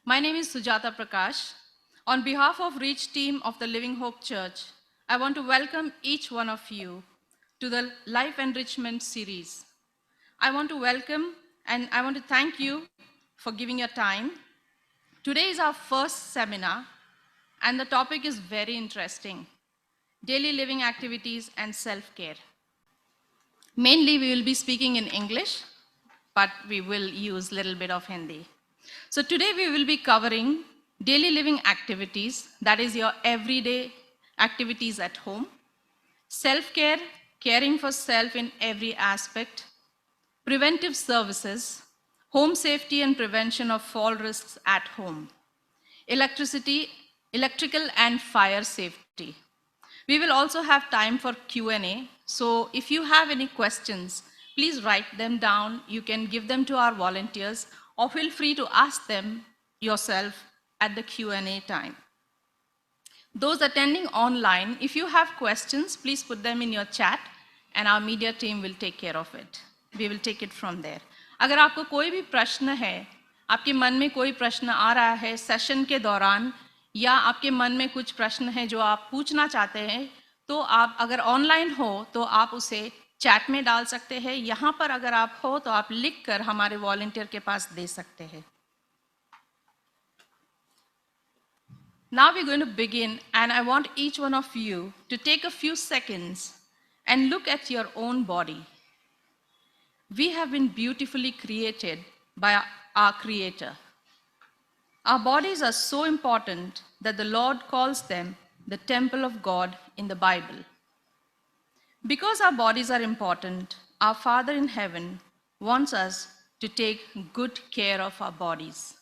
My name is Sujata Prakash. On behalf of Reach team of the Living Hope Church, I want to welcome each one of you to the Life Enrichment series. I want to welcome and I want to thank you for giving your time. Today is our first seminar, and the topic is very interesting: daily living activities and self-care. Mainly, we will be speaking in English, but we will use a little bit of Hindi. So today we will be covering daily living activities, that is your everyday activities at home, self-care, caring for self in every aspect, preventive services, home safety and prevention of fall risks at home, electrical and fire safety. We will also have time for Q&A, so if you have any questions, please write them down. You can give them to our volunteers, or feel free to ask them yourself at the Q&A time. Those attending online, if you have questions, please put them in your chat, and our media team will take care of it. We will take it from there. अगर आपको कोई भी प्रश्न है, आपके मन में कोई प्रश्न आ रहा है सेशन के दौरान, या आपके मन में कुछ प्रश्न है जो आप पूछना चाहते हैं, तो आप अगर ऑनलाइन हो तो आप उसे चैट में डाल सकते हैं. यहाँ पर अगर आप हो तो आप लिख कर हमारे वॉलंटियर के पास दे सकते हैं. Now we're going to begin, and I want each one of you to take a few seconds and look at your own body. We have been beautifully created by our Creator. Our bodies are so important that the Lord calls them the temple of God in the Bible. Because our bodies are important, our Father in heaven wants us to take good care of our bodies.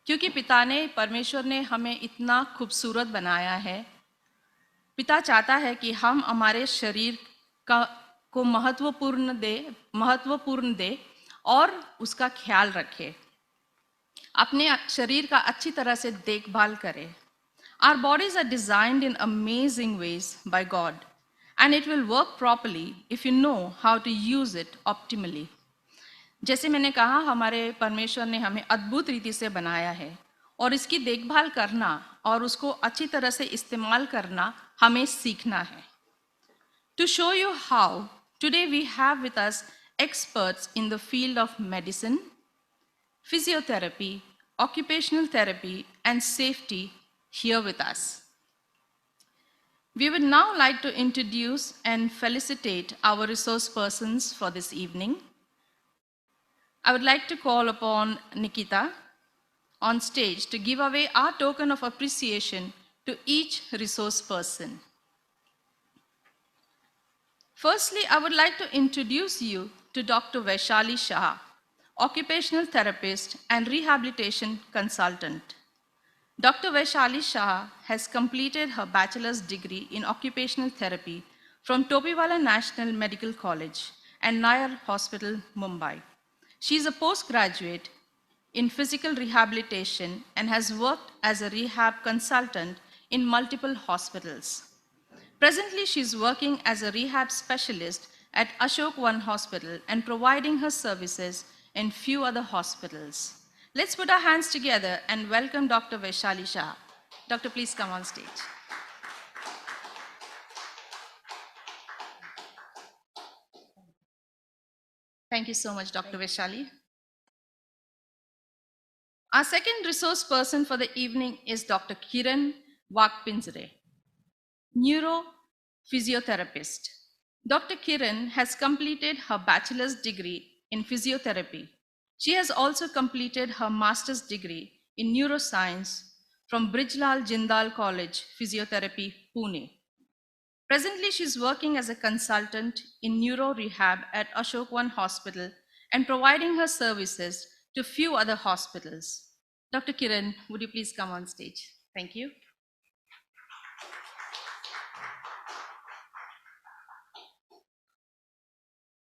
क्योंकि पिता ने, परमेश्वर ने हमें इतना खूबसूरत बनाया है, पिता चाहता है कि हम हमारे शरीर को महत्वपूर्ण दे और उसका ख्याल रखें, अपने शरीर का अच्छी तरह से देखभाल करें. Our bodies are designed in amazing ways by God, and it will work properly if you know how to use it optimally. जैसे मैंने कहा, हमारे परमेश्वर ने हमें अद्भुत रीति से बनाया है, और इसकी देखभाल करना और उसको अच्छी तरह से इस्तेमाल करना हमें सीखना है. To show you how, today we have with us experts in the field of medicine, physiotherapy, occupational therapy, and safety here with us. We would now like to introduce and felicitate our resource persons for this evening. I would like to call upon Nikita on stage to give away our token of appreciation to each resource person. Firstly, I would like to introduce you to Dr. Vaishali Shah, occupational therapist and rehabilitation consultant. Dr. Vaishali Shah has completed her bachelor's degree in occupational therapy from Topiwala National Medical College and Nayar Hospital, Mumbai. She is a postgraduate in physical rehabilitation and has worked as a rehab consultant in multiple hospitals. Presently, she is working as a rehab specialist at Ashok One Hospital and providing her services in few other hospitals. Let's put our hands together and welcome Dr. Vaishali Shah. Doctor, please come on stage. Thank you so much, Dr. Vaishali. Our second resource person for the evening is Dr. Kiran Wakpinzre, neurophysiotherapist. Dr. Kiran has completed her bachelor's degree in physiotherapy. She has also completed her master's degree in neuroscience from Brijlal Jindal College, Physiotherapy, Pune. Presently, she is working as a consultant in neuro rehab at Ashok One Hospital and providing her services to few other hospitals. Dr. Kiran, would you please come on stage? Thank you.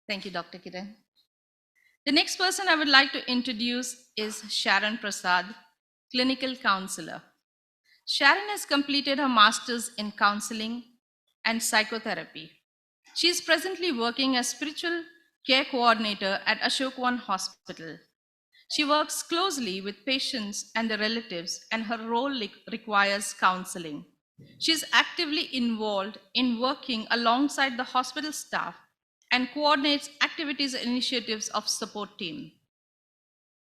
Thank you, Dr. Kiran. The next person I would like to introduce is Sharon Prasad, clinical counselor. Sharon has completed her master's in counseling and psychotherapy. She is presently working as spiritual care coordinator at Ashok One Hospital. She works closely with patients and their relatives, and her role requires counseling. She is actively involved in working alongside the hospital staff and coordinates activities and initiatives of support team.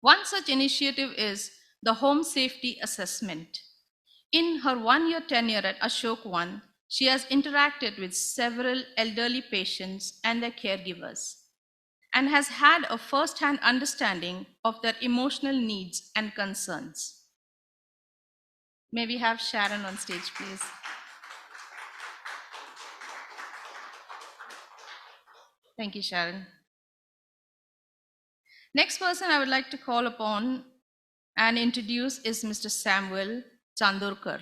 One such initiative is the Home Safety Assessment. In her one-year tenure at Ashok One, she has interacted with several elderly patients and their caregivers, and has had a first-hand understanding of their emotional needs and concerns. May we have Sharon on stage, please? Thank you, Sharon. Next person I would like to call upon and introduce is Mr. Samuel Chandorkar.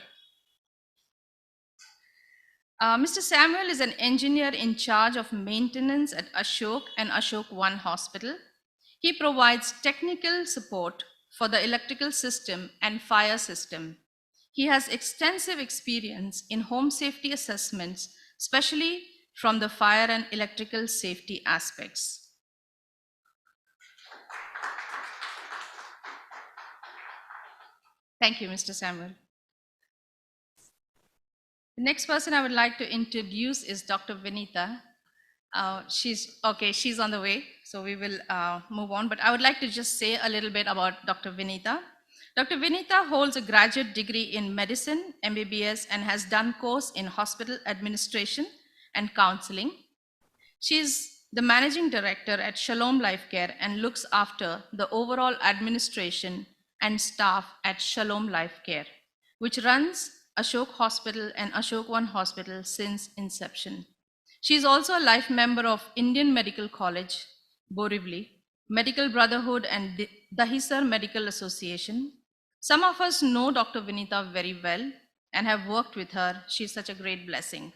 Mr. Samuel is an engineer in charge of maintenance at Ashok and Ashok One Hospital. He provides technical support for the electrical system and fire system. He has extensive experience in home safety assessments, especially from the fire and electrical safety aspects. Thank you, Mr. Samuel. The next person I would like to introduce is Dr. Vinita. She's on the way, so we will move on. But I would like to just say a little bit about Dr. Vinita. Dr. Vinita holds a graduate degree in medicine, MBBS, and has done course in hospital administration and counseling. She's the managing director at Shalom Life Care and looks after the overall administration and staff at Shalom Life Care, which runs Ashok Hospital and Ashok One Hospital since inception. She is also a life member of Indian Medical College, Borivali, Medical Brotherhood, and Dahisar Medical Association. Some of us know Dr. Vinita very well and have worked with her. She's such a great blessing.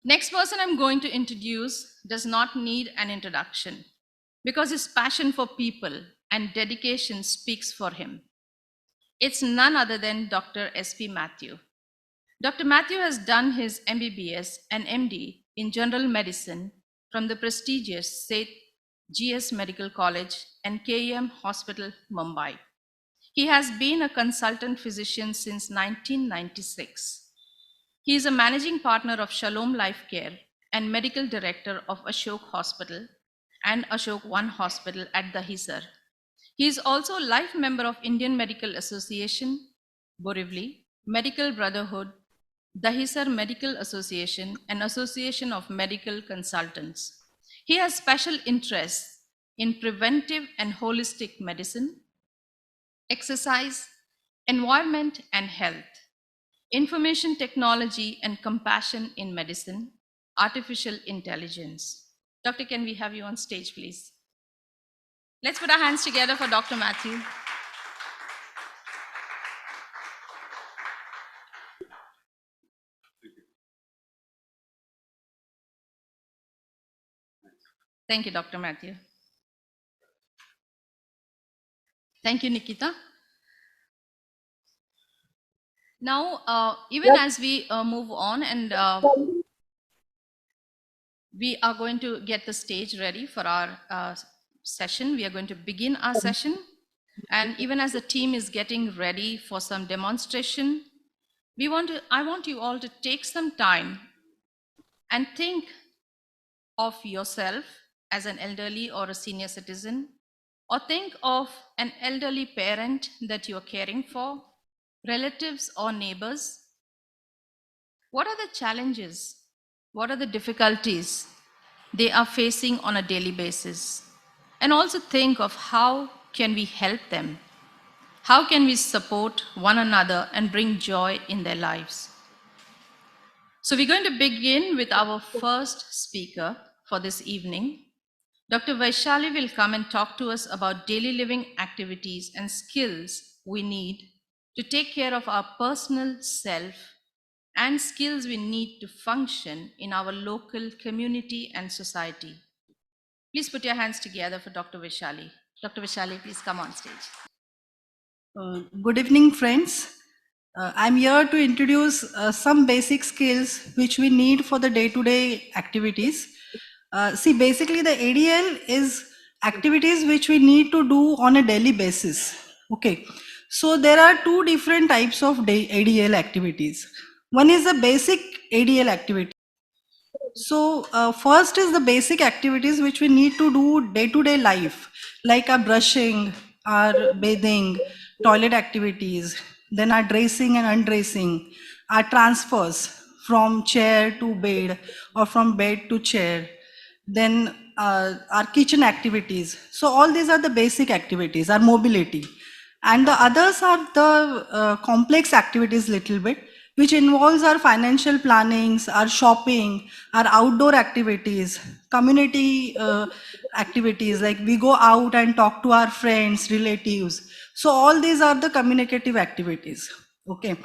Next person I'm going to introduce does not need an introduction because his passion for people and dedication speaks for him. It's none other than Dr. S.P. Matthew. Dr. Matthew has done his MBBS and MD in general medicine from the prestigious St. GS Medical College and KEM Hospital, Mumbai. He has been a consultant physician since 1996. He is a managing partner of Shalom Life Care and medical director of Ashok Hospital and Ashok One Hospital at Dahisar. He is also a life member of Indian Medical Association, Borivali, Medical Brotherhood, Dahisar Medical Association, and Association of Medical Consultants. He has special interests in preventive and holistic medicine, exercise, environment and health, information technology and compassion in medicine, artificial intelligence. Doctor, can we have you on stage, please? Let's put our hands together for Dr. Matthew. Thank you, Dr. Matthew. Thank you, Nikita. Now, even as we move on and we are going to get the stage ready for our session. We are going to begin our session. And even as the team is getting ready for some demonstration, I want you all to take some time and think of yourself as an elderly or a senior citizen, or think of an elderly parent that you're caring for, relatives or neighbors. What are the challenges? What are the difficulties they are facing on a daily basis? And also think of how can we help them? How can we support one another and bring joy in their lives? So we're going to begin with our first speaker for this evening. Dr. Vaishali will come and talk to us about daily living activities and skills we need to take care of our personal self and skills we need to function in our local community and society. Please put your hands together for Dr. Vaishali. Dr. Vaishali, please come on stage. Good evening, friends. I'm here to introduce some basic skills which we need for the day-to-day activities. See, basically the ADL is activities which we need to do on a daily basis. Okay, so there are two different types of ADL activities. One is the basic ADL activity. So first is the basic activities which we need to do day to day life, like our brushing, our bathing, toilet activities, then our dressing and undressing, our transfers from chair to bed or from bed to chair, then our kitchen activities. So all these are the basic activities, our mobility. And the others are the complex activities little bit, which involves our financial plannings, our shopping, our outdoor activities, community activities, like we go out and talk to our friends, relatives. So all these are the communicative activities. Okay.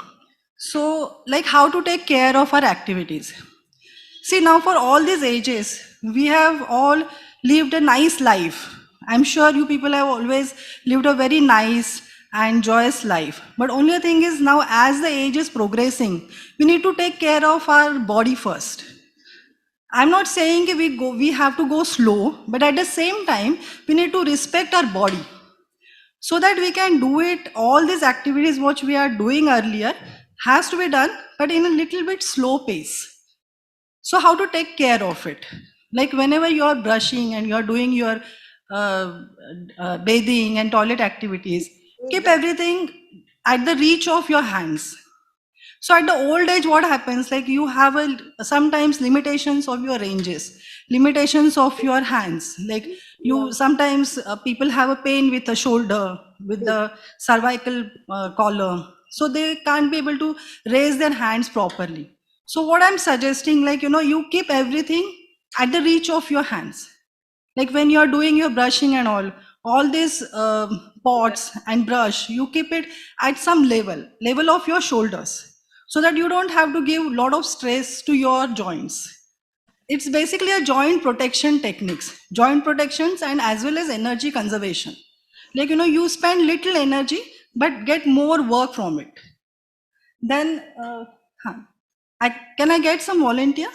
So like how to take care of our activities. See, now for all these ages, we have all lived a nice life. I'm sure you people have always lived a very nice and joyous life. But only thing is now as the age is progressing, we need to take care of our body first. I'm not saying we have to go slow, but at the same time, we need to respect our body so that we can do it. All these activities which we are doing earlier has to be done, but in a little bit slow pace. So how to take care of it? Like whenever you are brushing and you are doing your uh, bathing and toilet activities, keep everything at the reach of your hands. So at the old age, what happens? Like you have sometimes limitations of your ranges, limitations of your hands. Like you sometimes people have a pain with the shoulder, with the cervical collar, so they can't be able to raise their hands properly. So what I'm suggesting, like you keep everything at the reach of your hands. Like when you're doing your brushing and all these pots and brush, you keep it at some level of your shoulders, so that you don't have to give a lot of stress to your joints. It's basically a joint protection techniques, joint protections, and as well as energy conservation. Like you spend little energy but get more work from it. Then huh. Can I get some volunteer?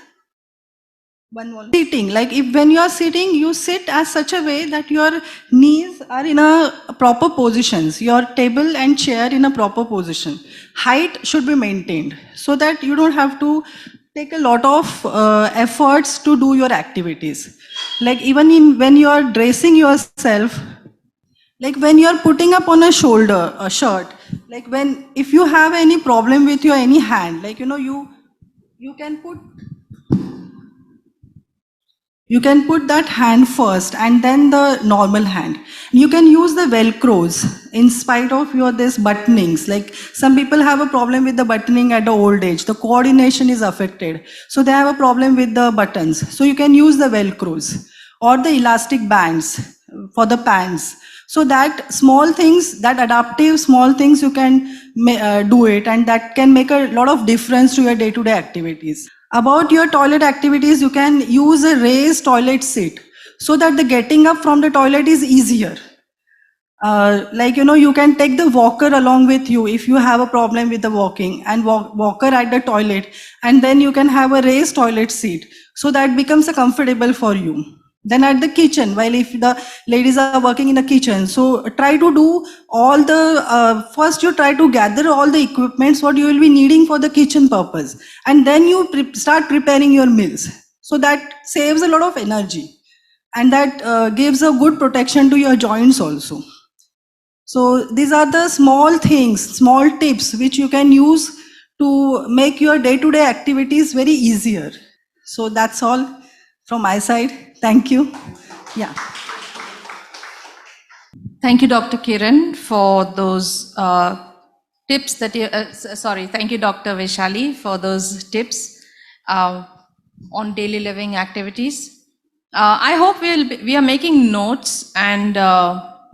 Sitting, like if when you are sitting, you sit as such a way that your knees are in a proper positions, your table and chair in a proper position. Height should be maintained so that you don't have to take a lot of efforts to do your activities. Like even in when you are dressing yourself, like when you are putting up on a shoulder a shirt, like when if you have any problem with your any hand, like you can put, you can put that hand first and then the normal hand. You can use the velcros in spite of your this buttonings. Like some people have a problem with the buttoning at the old age. The coordination is affected. So they have a problem with the buttons. So you can use the velcros or the elastic bands for the pants. So that small things, that adaptive small things you can do it, and that can make a lot of difference to your day-to-day activities. About your toilet activities, you can use a raised toilet seat so that the getting up from the toilet is easier. Like you can take the walker along with you if you have a problem with the walking, and walker at the toilet, and then you can have a raised toilet seat so that becomes a comfortable for you. Then at the kitchen, while if the ladies are working in the kitchen, so try to do all the first you try to gather all the equipments what you will be needing for the kitchen purpose, and then you start preparing your meals. So that saves a lot of energy, and that gives a good protection to your joints also. So these are the small things, small tips which you can use to make your day-to-day activities very easier. So that's all from my side. Thank you. Yeah. Thank you, Dr. Kiran, for those tips that you, sorry, thank you, Dr. Vaishali, for those tips on daily living activities. I hope we are making notes, and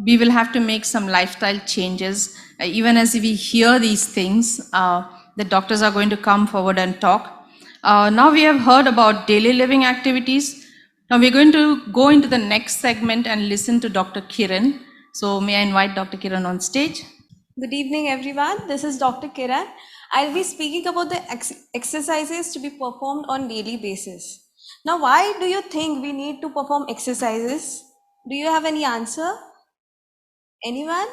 we will have to make some lifestyle changes. Even as we hear these things, the doctors are going to come forward and talk. Now we have heard about daily living activities. Now we're going to go into the next segment and listen to Dr. Kiran. So may I invite Dr. Kiran on stage? Good evening, everyone. This is Dr. Kiran. I'll be speaking about the exercises to be performed on daily basis. Now, why do you think we need to perform exercises? Do you have any answer? Anyone?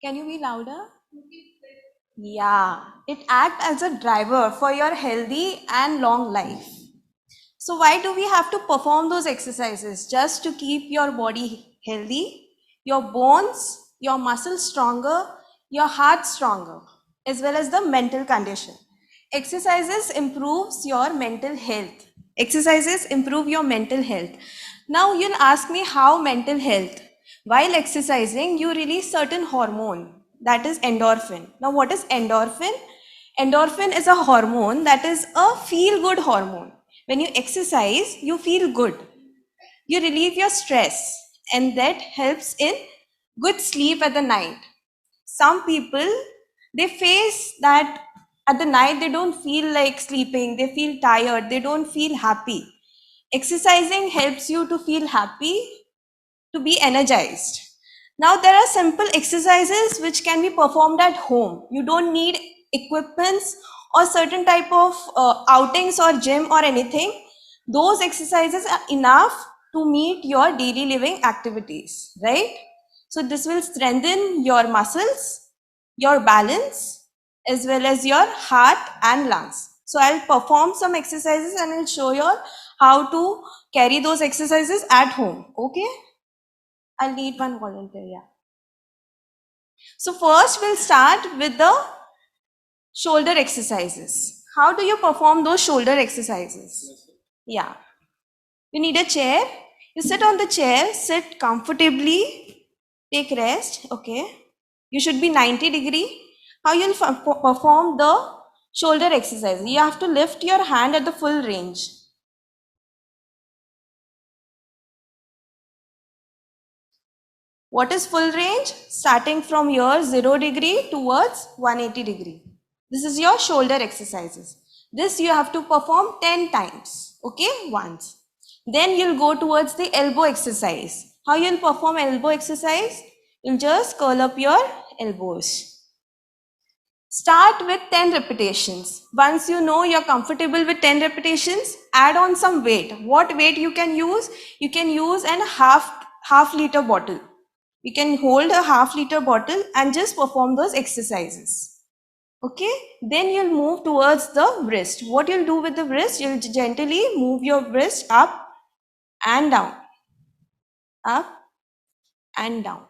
Can you be louder? Yeah, it acts as a driver for your healthy and long life. So why do we have to perform those exercises? Just to keep your body healthy, your bones, your muscles stronger, your heart stronger, as well as the mental condition. Exercises improves your mental health. Exercises improve your mental health. Now you'll ask me how mental health. While exercising, you release certain hormone, that is endorphin. Now what is endorphin? Endorphin is a hormone that is a feel good hormone. When you exercise, you feel good. You relieve your stress, and that helps in good sleep at the night. Some people, they face that at the night they don't feel like sleeping, they feel tired, they don't feel happy. Exercising helps you to feel happy, to be energized. Now there are simple exercises which can be performed at home. You don't need equipments or certain type of outings or gym or anything. Those exercises are enough to meet your daily living activities, right? So this will strengthen your muscles, your balance, as well as your heart and lungs. So I'll perform some exercises and I'll show you how to carry those exercises at home. Okay? I'll need one volunteer, yeah. So first we'll start with the shoulder exercises. How do you perform those shoulder exercises? Yeah. You need a chair. You sit on the chair, sit comfortably, take rest, okay. You should be 90-degree. How you'll perform the shoulder exercise? You have to lift your hand at the full range. What is full range? Starting from your 0 degree towards 180 degree. This is your shoulder exercises. This you have to perform 10 times. Okay, once. Then you'll go towards the elbow exercise. How you'll perform elbow exercise? You'll just curl up your elbows. Start with 10 repetitions. Once you know you're comfortable with 10 repetitions, add on some weight. What weight you can use? You can use an half liter bottle. You can hold a half-liter bottle and just perform those exercises. Okay, then you'll move towards the wrist. What you'll do with the wrist? You'll gently move your wrist up and down, up and down.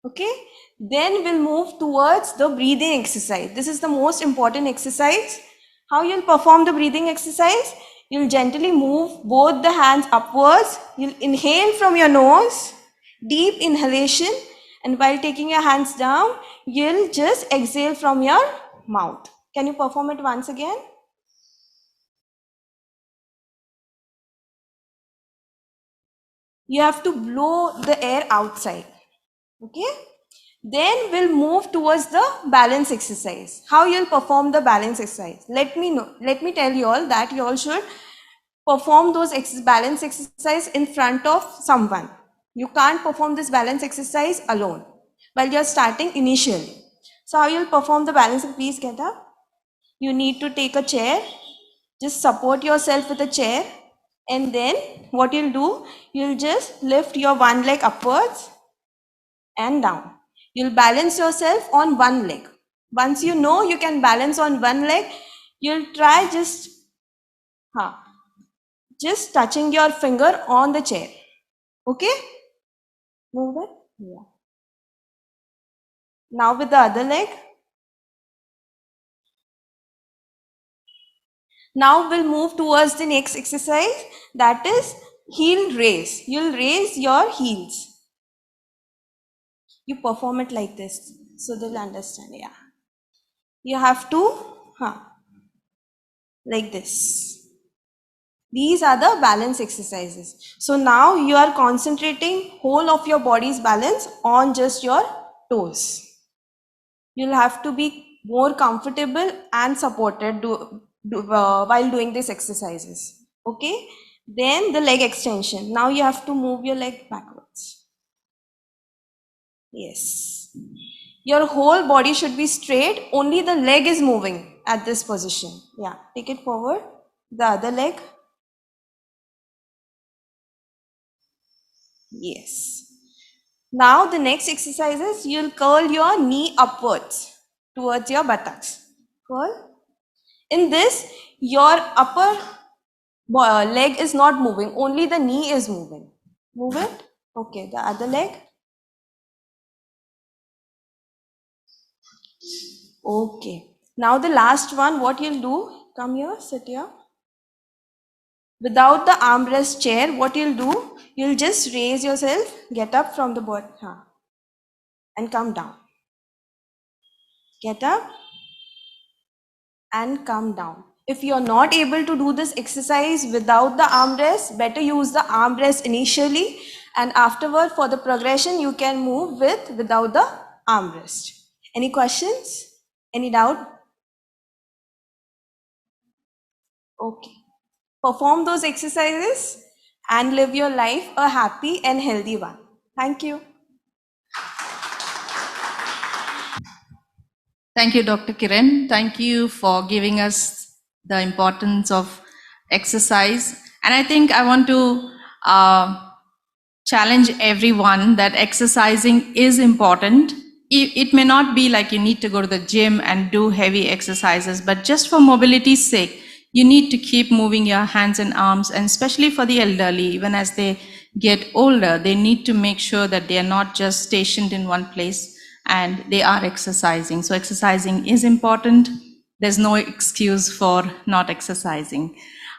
Okay, then we'll move towards the breathing exercise. This is the most important exercise. How you'll perform the breathing exercise? You'll gently move both the hands upwards. You'll inhale from your nose, deep inhalation, and while taking your hands down, you'll just exhale from your mouth. Can you perform it once again? You have to blow the air outside. Okay? Then we'll move towards the balance exercise. How you'll perform the balance exercise? Let me tell you all that you all should perform those balance exercise in front of someone. You can't perform this balance exercise alone while you're starting initially. So how you'll perform the balance? Please get up. You need to take a chair. Just support yourself with a chair. And then what you'll do, you'll just lift your one leg upwards and down. You'll balance yourself on one leg. Once you know you can balance on one leg, you'll try just touching your finger on the chair. Okay? Move it. Yeah. Now with the other leg. Now we'll move towards the next exercise, that is heel raise. You'll raise your heels. You perform it like this so they'll understand. Yeah. You have to like this. These are the balance exercises. So now you are concentrating whole of your body's balance on just your toes. You'll have to be more comfortable and supported while doing these exercises. Okay. Then the leg extension. Now you have to move your leg backwards. Yes. Your whole body should be straight. Only the leg is moving at this position. Yeah. Take it forward. The other leg. Yes. Now the next exercise is you'll curl your knee upwards towards your buttocks. Curl. In this, your upper leg is not moving, only the knee is moving. Move it. Okay, the other leg. Okay. Now the last one, what you'll do, come here, sit here. Without the armrest chair, what you'll do, you'll just raise yourself, get up from the bottom and come down. Get up and come down. If you're not able to do this exercise without the armrest, better use the armrest initially, and afterward for the progression you can move without the armrest. Any questions? Any doubt? Okay. Perform those exercises and live your life a happy and healthy one. Thank you. Thank you, Dr. Kiran. Thank you for giving us the importance of exercise. And I think I want to challenge everyone that exercising is important. It may not be like you need to go to the gym and do heavy exercises, but just for mobility's sake, you need to keep moving your hands and arms, and especially for the elderly, even as they get older, they need to make sure that they are not just stationed in one place and they are exercising. So exercising is important. There's no excuse for not exercising.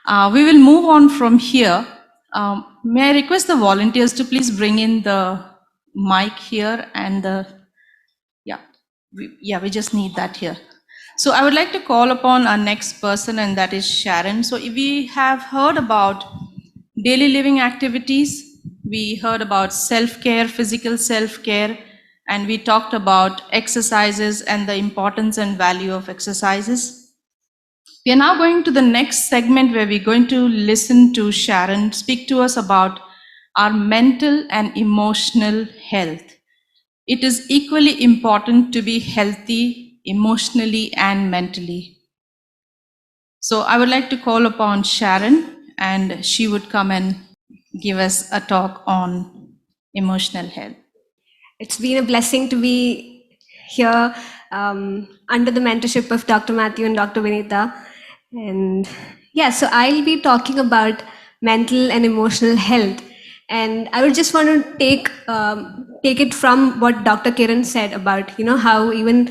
We will move on from here. May I request the volunteers to please bring in the mic here and we just need that here. So I would like to call upon our next person, and that is Sharon. So we have heard about daily living activities. We heard about self-care, physical self-care, and we talked about exercises and the importance and value of exercises. We are now going to the next segment where we're going to listen to Sharon speak to us about our mental and emotional health. It is equally important to be healthy emotionally and mentally. So I would like to call upon Sharon, and she would come and give us a talk on emotional health. It's been a blessing to be here under the mentorship of Dr. Matthew and Dr. Vinita. And yeah, so I'll be talking about mental and emotional health. And I would just want to take it from what Dr. Kiran said about, how even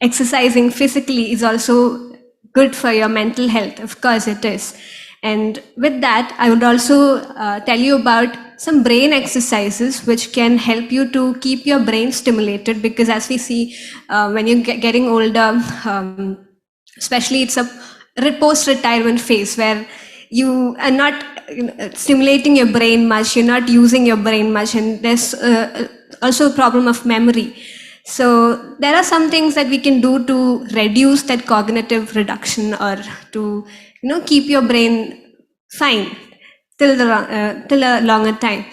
exercising physically is also good for your mental health. Of course it is. And with that, I would also tell you about some brain exercises which can help you to keep your brain stimulated, because as we see when you're getting older, especially it's a post-retirement phase where you are not stimulating your brain much, you're not using your brain much, and there's also a problem of memory. So there are some things that we can do to reduce that cognitive reduction, or to keep your brain fine till a longer time.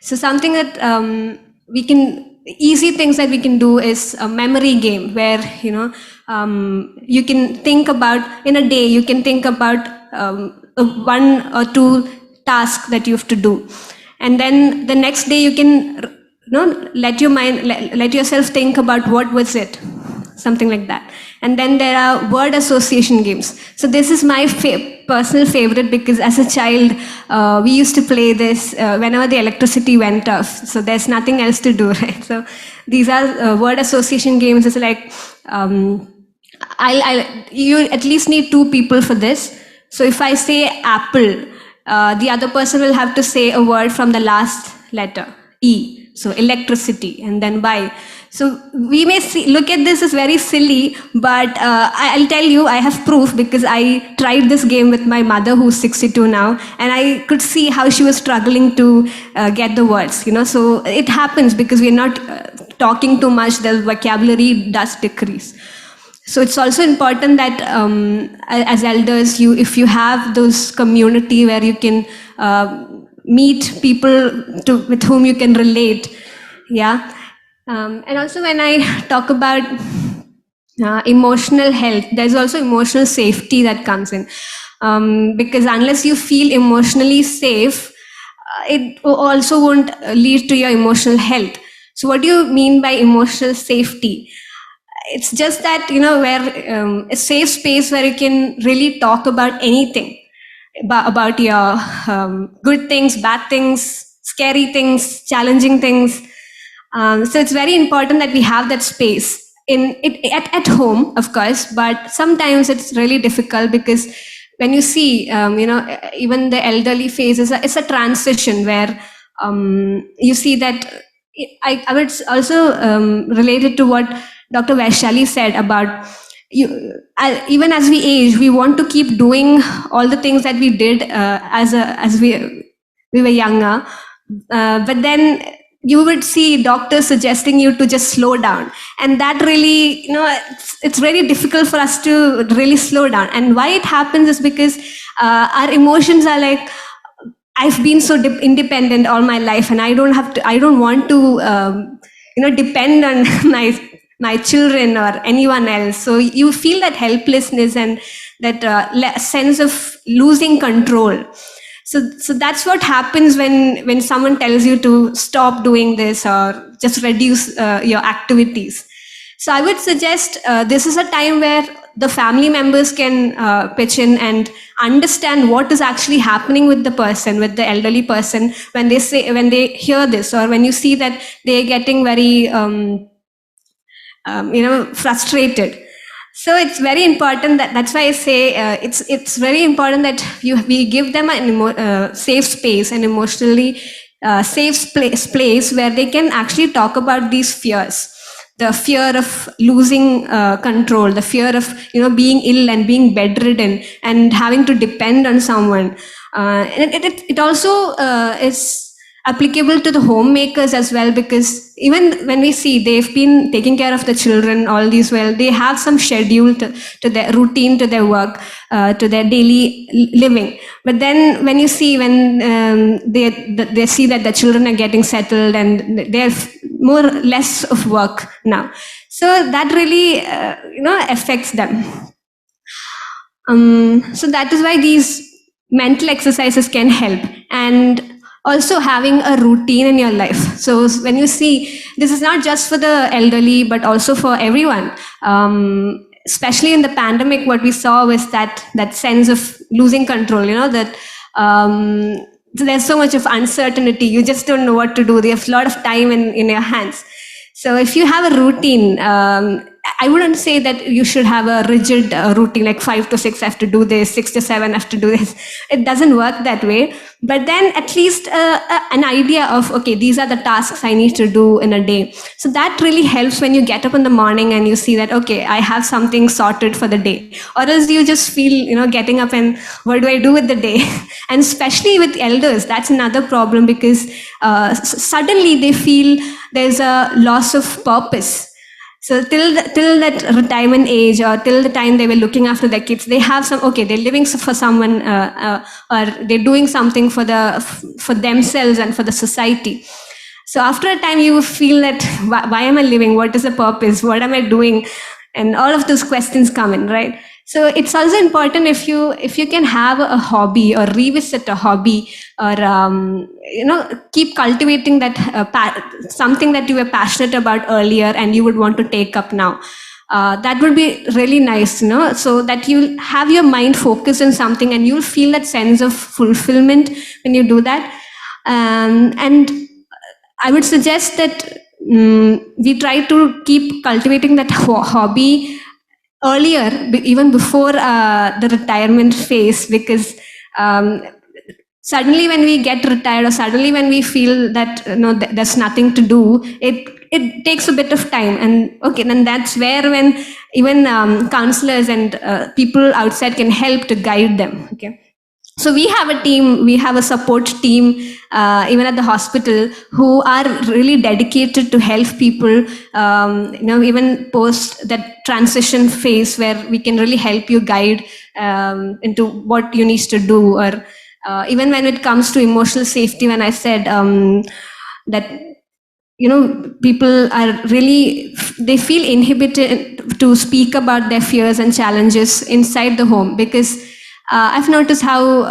So something that easy things that we can do is a memory game where you can think about, in a day you can think about one or two tasks that you have to do, and then the next day you can let yourself think about what was it, something like that. And then there are word association games. So this is my personal favorite, because as a child we used to play this whenever the electricity went off, so there's nothing else to do, right? So these are word association games. It's like you at least need two people for this. So if I say apple, the other person will have to say a word from the last letter, E. So electricity, and then by. So we may look at this as very silly, but I'll tell you, I have proof, because I tried this game with my mother, who's 62 now, and I could see how she was struggling to get the words. So it happens because we're not talking too much. The vocabulary does decrease. So it's also important that as elders, if you have those community where you can meet people with whom you can relate, yeah. And also when I talk about emotional health, there's also emotional safety that comes in, because unless you feel emotionally safe, it also won't lead to your emotional health. So what do you mean by emotional safety? It's just that, where a safe space where you can really talk about anything, about your good things, bad things, scary things, challenging things. So it's very important that we have that space in it at home, of course, but sometimes it's really difficult because when you see, even the elderly phase it's a transition where you see that I would also relate it to what Dr. Vaishali said about even as we age, we want to keep doing all the things that we did as we were younger, but then you would see doctors suggesting you to just slow down, and that really, it's very difficult for us to really slow down. And why it happens is because our emotions are like, I've been so independent all my life, and I don't want to, depend on my children or anyone else. So you feel that helplessness and that sense of losing control. So that's what happens when someone tells you to stop doing this or just reduce your activities. So I would suggest this is a time where the family members can pitch in and understand what is actually happening with the person, with the elderly person, when they hear this, or when you see that they're getting very frustrated. So it's very important that's why I say it's very important that we give them an safe space, an emotionally safe place where they can actually talk about these fears, the fear of losing control, the fear of being ill and being bedridden and having to depend on someone. And it also is applicable to the homemakers as well, because even when we see they've been taking care of the children all these while, they have some schedule to their routine, to their work, to their daily living. But then when you see when they see that the children are getting settled and they're more or less of work now, so that really affects them. So that is why these mental exercises can help, and also having a routine in your life. So when you see, this is not just for the elderly but also for everyone. Especially in the pandemic, what we saw was that sense of losing control, that there's so much of uncertainty, you just don't know what to do, there's a lot of time in your hands. So if you have a routine, I wouldn't say that you should have a rigid routine like 5 to 6 I have to do this, 6 to 7 I have to do this. It doesn't work that way. But then at least an idea of, okay, these are the tasks I need to do in a day. So that really helps when you get up in the morning and you see that, okay, I have something sorted for the day. Or else you just feel, getting up and what do I do with the day? And especially with elders, that's another problem, because suddenly they feel there's a loss of purpose. So till that retirement age, or till the time they were looking after their kids, they have they're living for someone, or they're doing something for themselves and for the society. So after a time you feel that, why am I living? What is the purpose? What am I doing? And all of those questions come in, right? So it's also important if you can have a hobby or revisit a hobby, or keep cultivating that something that you were passionate about earlier and you would want to take up now. That would be really nice, so that you have your mind focused on something and you'll feel that sense of fulfillment when you do that. And I would suggest that we try to keep cultivating that hobby earlier, even before the retirement phase, because suddenly when we get retired, or suddenly when we feel that there's nothing to do, it takes a bit of time. And okay, then that's where when even counselors and people outside can help to guide them. Okay. So we have a team, we have a support team, even at the hospital, who are really dedicated to help people, even post that transition phase, where we can really help you guide into what you need to do. Or even when it comes to emotional safety, when I said that people are really, they feel inhibited to speak about their fears and challenges inside the home, because I've noticed how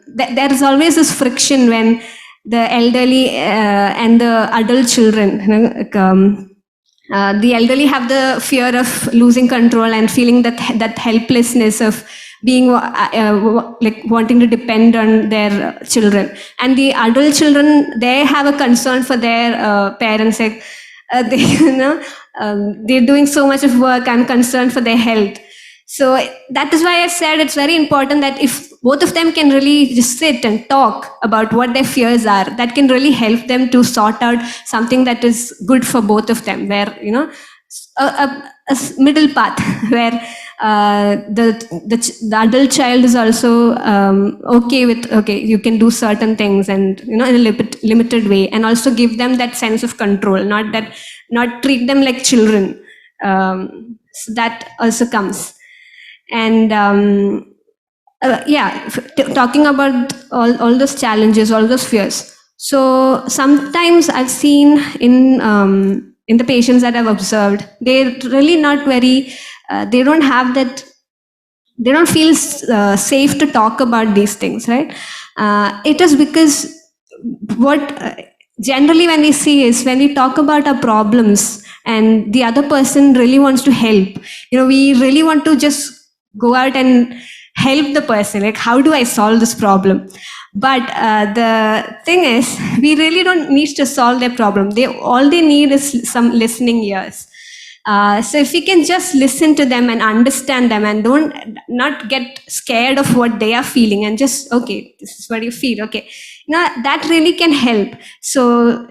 there is always this friction when the elderly and the adult children. The elderly have the fear of losing control and feeling that helplessness of being like wanting to depend on their children, and the adult children, they have a concern for their parents, like they they're doing so much of work. I'm concerned for their health. So that is why I said it's very important that if both of them can really just sit and talk about what their fears are, that can really help them to sort out something that is good for both of them, where, middle path where the adult child is also okay with, okay, you can do certain things, and in a limited way, and also give them that sense of control, not treat them like children. So that also comes. And talking about all those challenges, all those fears. So sometimes I've seen in the patients that I've observed, they're really not very, they don't have that, they don't feel safe to talk about these things, right? It is because what generally when we see is when we talk about our problems and the other person really wants to help, we really want to just go out and help the person, like, how do I solve this problem? But the thing is, we really don't need to solve their problem. All they need is some listening ears. So if we can just listen to them and understand them, and not get scared of what they are feeling, and just, okay, this is what you feel, okay, that really can help. So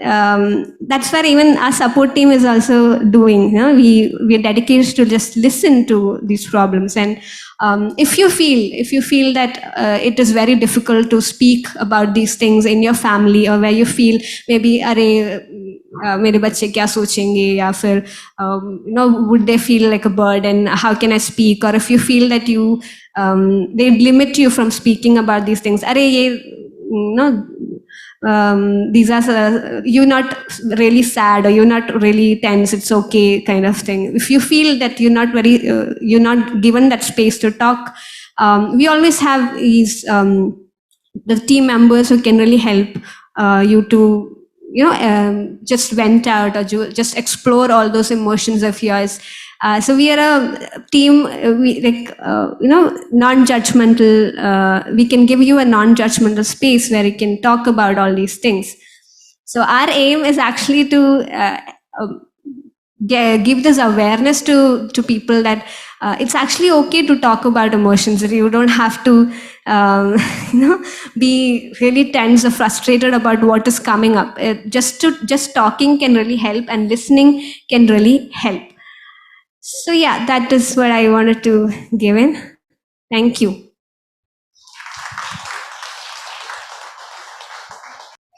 that's where even our support team is also doing. We're dedicated to just listen to these problems. And if you feel that it is very difficult to speak about these things in your family, or where you feel maybe, मेरे बच्चे क्या सोचेंगे, या फिर would they feel like a burden, how can I speak? Or if you feel that they limit you from speaking about these things, these are, you're not really sad, or you're not really tense, it's okay, kind of thing. If you feel that you're not given that space to talk, we always have these the team members who can really help you to just vent out, or just explore all those emotions of yours. So we are a team, non-judgmental. We can give you a non-judgmental space where you can talk about all these things. So our aim is actually to give this awareness to people that it's actually okay to talk about emotions. You don't have to be really tense or frustrated about what is coming up. Just talking can really help, and listening can really help. So yeah, that is what I wanted to give in. Thank you.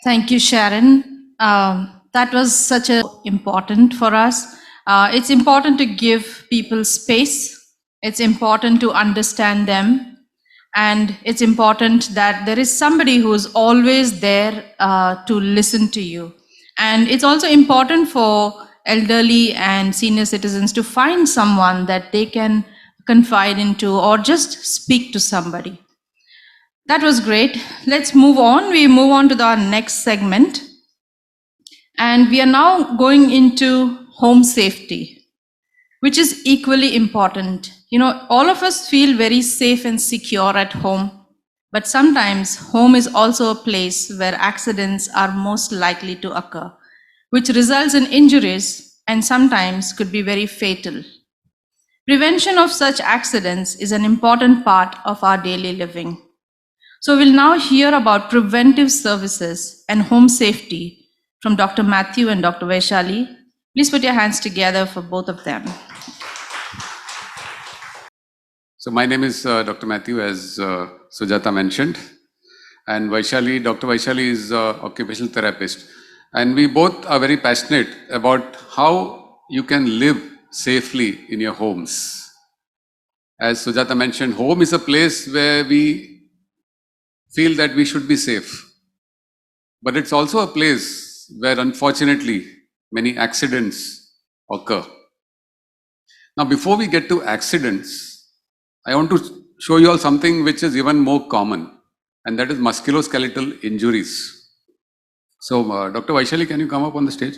Thank you, Sharon. That was such important for us. It's important to give people space. It's important to understand them. And it's important that there is somebody who is always there to listen to you. And it's also important for elderly and senior citizens to find someone that they can confide into, or just speak to somebody. That was great. Let's move on. We move on to our next segment. And we are now going into home safety, which is equally important. All of us feel very safe and secure at home, but sometimes home is also a place where accidents are most likely to occur, which results in injuries and sometimes could be very fatal. Prevention of such accidents is an important part of our daily living. So we'll now hear about preventive services and home safety from Dr. Matthew and Dr. Vaishali. Please put your hands together for both of them. So my name is Dr. Matthew, as Sujata mentioned, and Dr. Vaishali is an occupational therapist. And we both are very passionate about how you can live safely in your homes. As Sujata mentioned, home is a place where we feel that we should be safe. But it's also a place where, unfortunately, many accidents occur. Now, before we get to accidents, I want to show you all something which is even more common, and that is musculoskeletal injuries. So, Dr. Vaishali, can you come up on the stage?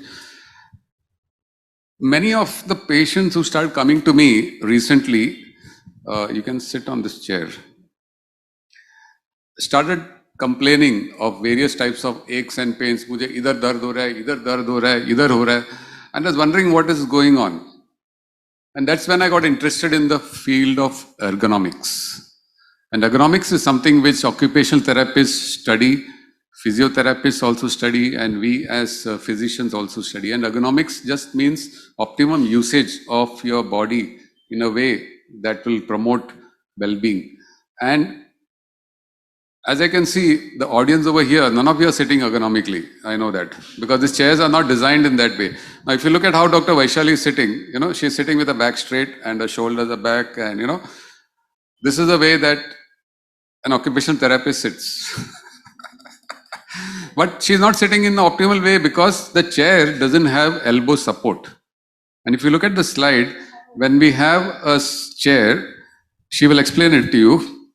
Many of the patients who started coming to me recently, you can sit on this chair, started complaining of various types of aches and pains. मुझे इधर दर्द हो रहा है, इधर दर्द हो रहा है, इधर हो रहा है. And I was wondering what is going on. And that's when I got interested in the field of ergonomics. And ergonomics is something which occupational therapists study, physiotherapists also study, and we as physicians also study. And ergonomics just means optimum usage of your body in a way that will promote well-being. And as I can see, the audience over here, none of you are sitting ergonomically. I know that because these chairs are not designed in that way. Now, if you look at how Dr. Vaishali is sitting, she's sitting with her back straight and her shoulders are back, and this is the way that an occupational therapist sits. But she's not sitting in the optimal way because the chair doesn't have elbow support. And if you look at the slide, when we have a chair, she will explain it to you.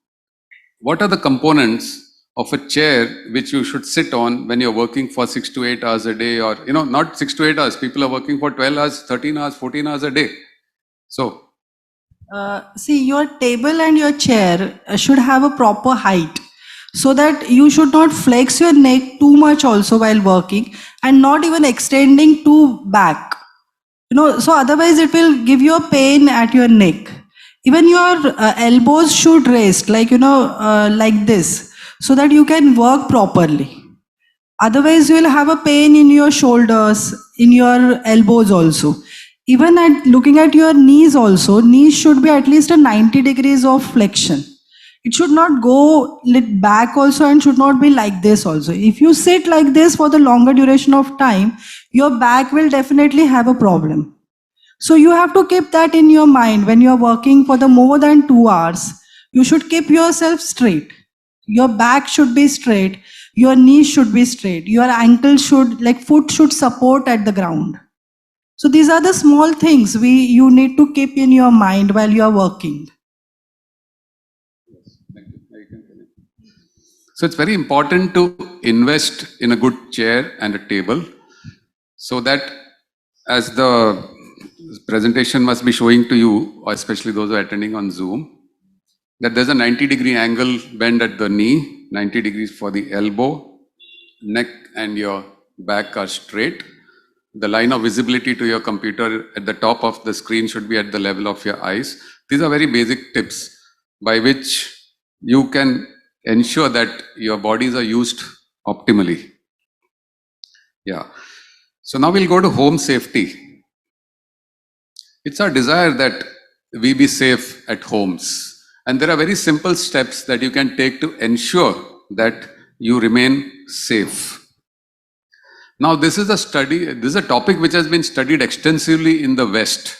What are the components of a chair which you should sit on when you're working for 6 to 8 hours a day, or, not 6 to 8 hours. People are working for 12 hours, 13 hours, 14 hours a day. So, see, your table and your chair should have a proper height, so that you should not flex your neck too much also while working, and not even extending too back. So otherwise it will give you a pain at your neck. Even your elbows should rest like like this, so that you can work properly. Otherwise you will have a pain in your shoulders, in your elbows also. Even at looking at your knees also, knees should be at least a 90 degrees of flexion. It should not go back also, and should not be like this also. If you sit like this for the longer duration of time, your back will definitely have a problem. So you have to keep that in your mind when you are working for the more than 2 hours. You should keep yourself straight. Your back should be straight. Your knees should be straight. Your ankle should, foot should support at the ground. So these are the small things you need to keep in your mind while you are working. So it's very important to invest in a good chair and a table, so that as the presentation must be showing to you, or especially those who are attending on Zoom, that there's a 90-degree angle bend at the knee, 90 degrees for the elbow, neck and your back are straight. The line of visibility to your computer at the top of the screen should be at the level of your eyes. These are very basic tips by which you can ensure that your bodies are used optimally. Yeah. So now we'll go to home safety. It's our desire that we be safe at homes. And there are very simple steps that you can take to ensure that you remain safe. Now, this is a topic which has been studied extensively in the West.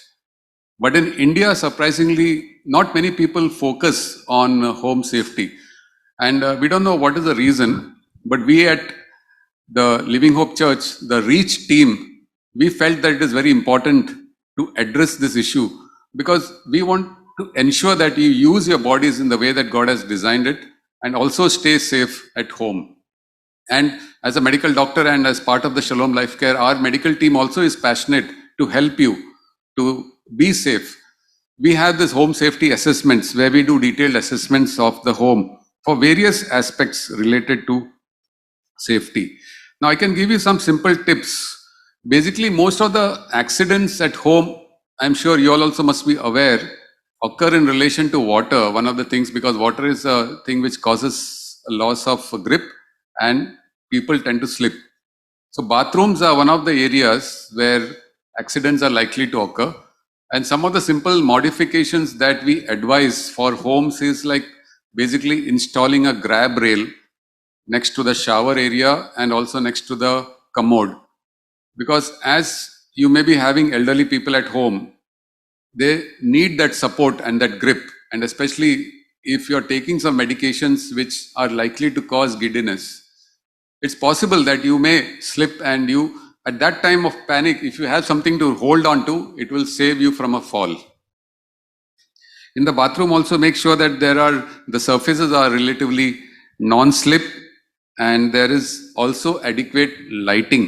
But in India, surprisingly, not many people focus on home safety. And we don't know what is the reason, but we at the Living Hope Church, the REACH team, we felt that it is very important to address this issue, because we want to ensure that you use your bodies in the way that God has designed it, and also stay safe at home. And as a medical doctor and as part of the Shalom Life Care, our medical team also is passionate to help you to be safe. We have this home safety assessments where we do detailed assessments of the home for various aspects related to safety. Now, I can give you some simple tips. Basically, most of the accidents at home, I'm sure you all also must be aware, occur in relation to water. One of the things, because water is a thing which causes a loss of grip and people tend to slip. So bathrooms are one of the areas where accidents are likely to occur. And some of the simple modifications that we advise for homes is like basically installing a grab rail next to the shower area and also next to the commode. Because as you may be having elderly people at home, they need that support and that grip. And especially if you're taking some medications which are likely to cause giddiness, it's possible that you may slip, and at that time of panic, if you have something to hold on to, it will save you from a fall. In the bathroom also, make sure that the surfaces are relatively non-slip and there is also adequate lighting.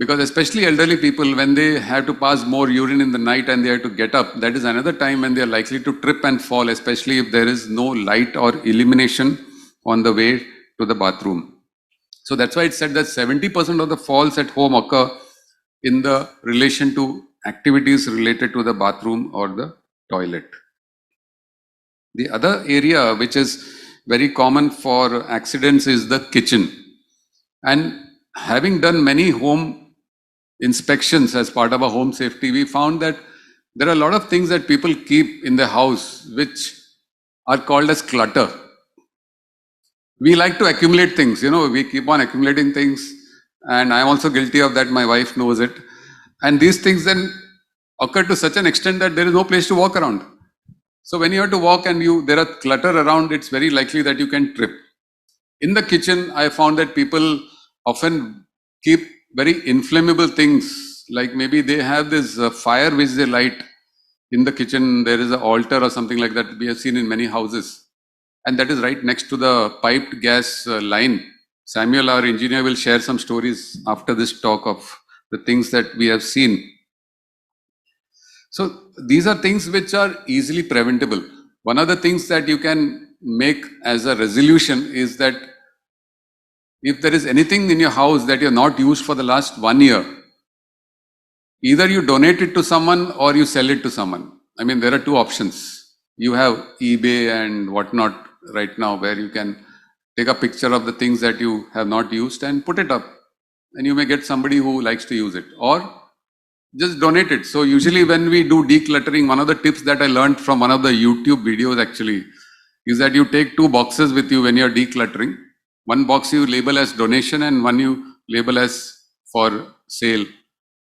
Because especially elderly people, when they have to pass more urine in the night and they have to get up, that is another time when they are likely to trip and fall, especially if there is no light or illumination on the way to the bathroom. So that's why it's said that 70% of the falls at home occur in the relation to activities related to the bathroom or the toilet. The other area which is very common for accidents is the kitchen. And having done many home inspections as part of our home safety, we found that there are a lot of things that people keep in their house which are called as clutter. We like to accumulate things, we keep on accumulating things, and I'm also guilty of that. My wife knows it. And these things then occur to such an extent that there is no place to walk around. So when you have to walk and there are clutter around, it's very likely that you can trip. In the kitchen, I found that people often keep very inflammable things, like maybe they have this fire which they light in the kitchen. There is an altar or something like that we have seen in many houses, and that is right next to the piped gas line. Samuel, our engineer, will share some stories after this talk of the things that we have seen. So these are things which are easily preventable. One of the things that you can make as a resolution is that if there is anything in your house that you have not used for the last 1 year, either you donate it to someone or you sell it to someone. I mean, there are two options. You have eBay and whatnot right now where you can take a picture of the things that you have not used and put it up. And you may get somebody who likes to use it, or just donate it. So usually when we do decluttering, one of the tips that I learned from one of the YouTube videos actually is that you take 2 boxes with you when you're decluttering. One box you label as donation and one you label as for sale.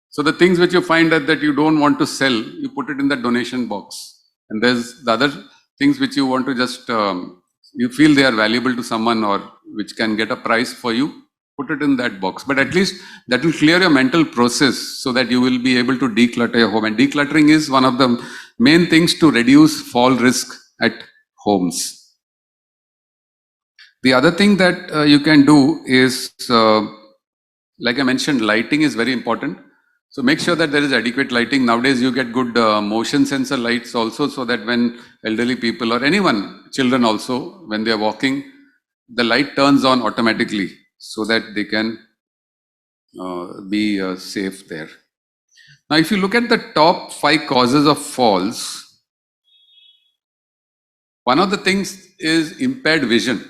So the things which you find that you don't want to sell, you put it in the donation box. And there's the other things which you want to just, you feel they are valuable to someone or which can get a price for you, put it in that box. But at least that will clear your mental process so that you will be able to declutter your home. And decluttering is one of the main things to reduce fall risk at homes. The other thing that you can do is, like I mentioned, lighting is very important. So make sure that there is adequate lighting. Nowadays you get good motion sensor lights also, so that when elderly people or anyone, children also, when they are walking, the light turns on automatically so that they can be safe there. Now, if you look at the top 5 causes of falls, one of the things is impaired vision,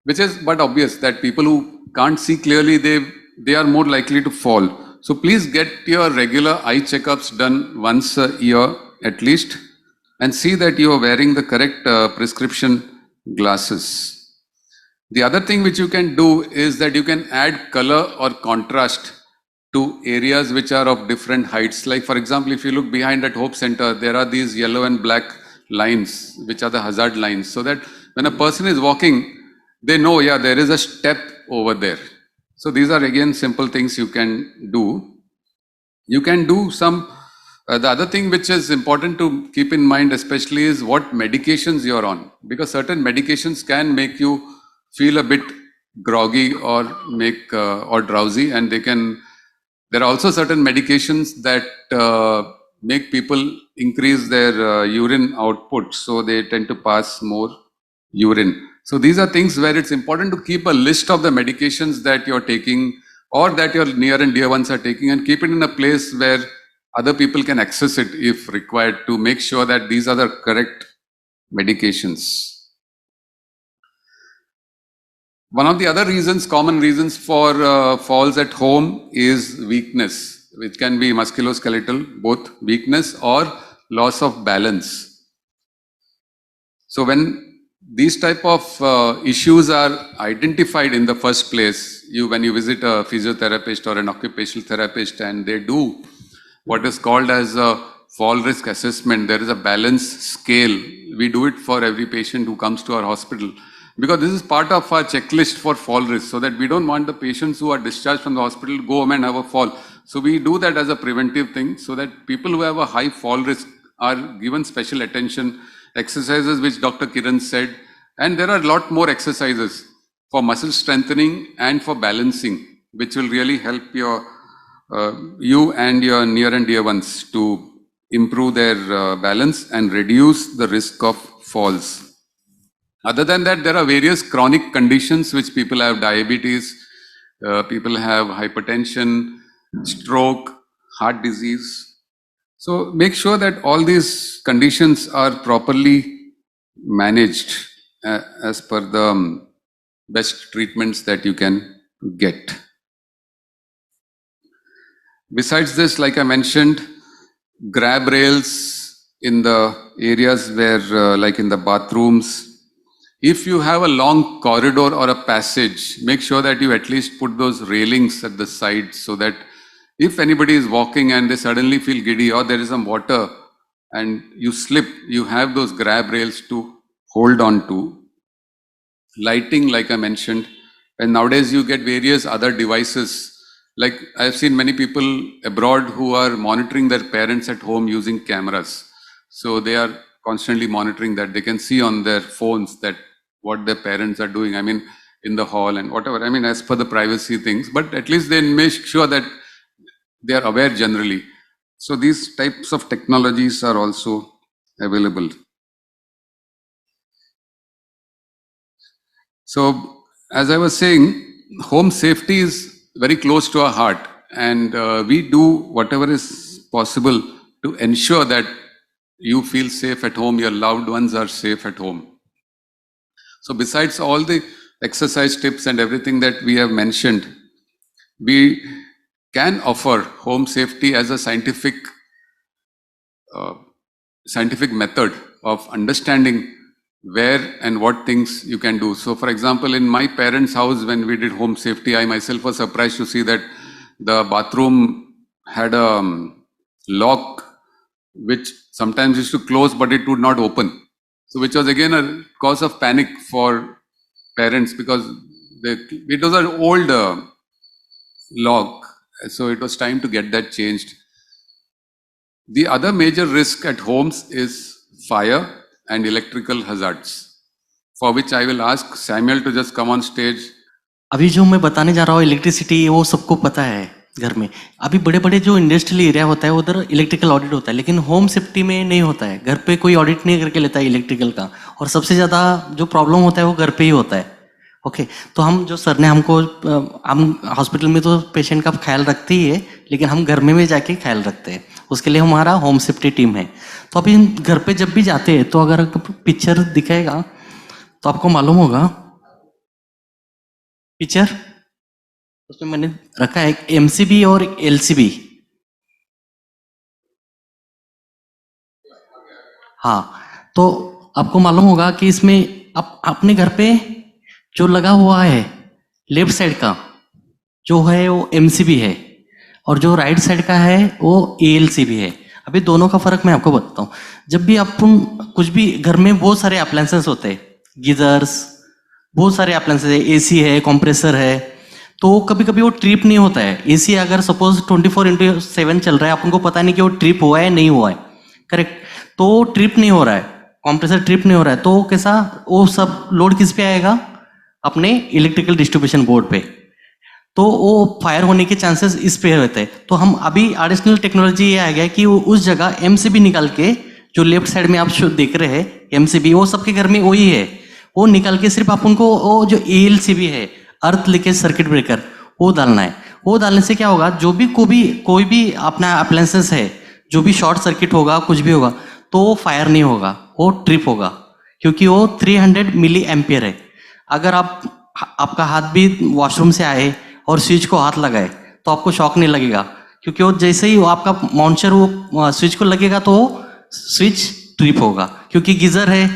which is but obvious that people who can't see clearly, they are more likely to fall. So please get your regular eye checkups done once a year at least, and see that you are wearing the correct prescription glasses. The other thing which you can do is that you can add color or contrast to areas which are of different heights. Like for example, if you look behind at Hope Center, there are these yellow and black lines which are the hazard lines, so that when a person is walking, they know, yeah, there is a step over there. So these are again simple things you can do. You can do some, the other thing which is important to keep in mind especially is what medications you're on, because certain medications can make you feel a bit groggy or or drowsy, and there are also certain medications that make people increase their urine output, so they tend to pass more urine. So these are things where it's important to keep a list of the medications that you're taking or that your near and dear ones are taking, and keep it in a place where other people can access it if required, to make sure that these are the correct medications. One of the other common reasons for falls at home is weakness, which can be musculoskeletal, both weakness or loss of balance. So when these type of issues are identified in the first place, when you visit a physiotherapist or an occupational therapist and they do what is called as a fall risk assessment, there is a balance scale. We do it for every patient who comes to our hospital, because this is part of our checklist for fall risk, so that we don't want the patients who are discharged from the hospital to go home and have a fall. So we do that as a preventive thing, so that people who have a high fall risk are given special attention, exercises which Dr. Kiran said, and there are a lot more exercises. for muscle strengthening and for balancing, which will really help you and your near and dear ones to improve their balance and reduce the risk of falls. Other than that, there are various chronic conditions which people have: diabetes, people have hypertension, stroke, heart disease. So make sure that all these conditions are properly managed as per the best treatments that you can get. Besides this, like I mentioned, grab rails in the areas where, like in the bathrooms. If you have a long corridor or a passage, make sure that you at least put those railings at the side, so that if anybody is walking and they suddenly feel giddy, or there is some water and you slip, you have those grab rails to hold on to. Lighting, like I mentioned, and nowadays you get various other devices. Like I've seen many people abroad who are monitoring their parents at home using cameras. So they are constantly monitoring that. They can see on their phones that what their parents are doing, I mean, in the hall and whatever, I mean, as per the privacy things, but at least they make sure that they are aware generally. So these types of technologies are also available. So as I was saying, home safety is very close to our heart, and we do whatever is possible to ensure that you feel safe at home, your loved ones are safe at home. So besides all the exercise tips and everything that we have mentioned, we can offer home safety as a scientific method of understanding where and what things you can do. So for example, in my parents' house, when we did home safety, I myself was surprised to see that the bathroom had a lock which sometimes used to close, but it would not open. So which was again a cause of panic for parents, because it was an old lock. So it was time to get that changed. The other major risk at homes is fire and electrical hazards, for which I will ask Samuel to just come on stage. अभी जो मैं बताने जा रहा हूँ electricity, वो सबको पता है घर में. अभी बड़े बड़े जो इंडस्ट्रियल एरिया होता है उधर इलेक्ट्रिकल ऑडिट होता है, लेकिन होम सेफ्टी में नहीं होता है. घर पे कोई ऑडिट नहीं करके लेता है इलेक्ट्रिकल का, और सबसे ज़्यादा जो प्रॉब्लम होता है वो घर पे ही होता है. ओके, तो हम जो सर ने हमको, हम हॉस्पिटल में तो पेशेंट का ख्याल रखते ही है, लेकिन हम घर में भी जाके ख्याल रखते हैं. उसके लिए हमारा होम सेफ्टी टीम है. तो अभी घर पे जब भी जाते हैं तो अगर पिक्चर दिखाएगा तो आपको मालूम होगा. पिक्चर उसमें मैंने रखा है एमसीबी और एलसीबी. हाँ, तो आपको मालूम होगा कि इसमें अपने घर पे जो लगा हुआ है लेफ्ट साइड का जो है वो एमसीबी है, और जो राइट साइड का है वो एएलसीबी है. अभी दोनों का फर्क मैं आपको बताता हूँ. जब भी आप कुछ भी घर में बहुत सारे अप्लायंसेस होते हैं, गीजर्स, बहुत सारे अप्लायंसेस है, एसी है, कंप्रेसर है, तो कभी कभी वो ट्रिप नहीं होता है. एसी अगर सपोज 24/7 चल रहा है, आपको पता नहीं कि वो ट्रिप हुआ है नहीं हुआ है, करेक्ट, तो ट्रिप नहीं हो रहा है, कंप्रेसर ट्रिप नहीं हो रहा है, तो कैसा, वो सब लोड किस पे आएगा, अपने इलेक्ट्रिकल डिस्ट्रीब्यूशन बोर्ड पे. तो वो फायर होने के चांसेस इस पे रहते हैं. तो हम अभी एडिशनल टेक्नोलॉजी ये आ गया कि वो उस जगह एमसीबी निकाल के, जो लेफ्ट साइड में आप देख रहे हैं एमसीबी, वो सबके घर में वही है, वो निकाल के सिर्फ आप उनको वो जो एएलसीबी है, अर्थ लीकेज सर्किट ब्रेकर, वो डालना है. वो डालने से क्या होगा, जो भी कोई भी अपना अप्लायंसेस है, जो भी शॉर्ट सर्किट होगा, कुछ भी होगा, तो वो फायर नहीं होगा, वो ट्रिप होगा, क्योंकि वो 300 मिली एम्पियर है. अगर आपका हाथ भी वॉशरूम से आए और स्विच को हाथ लगाए तो आपको शॉक नहीं लगेगा, क्योंकि वो जैसे ही आपका माउंचर वो स्विच को लगेगा तो स्विच ट्रिप होगा. क्योंकि गीजर है,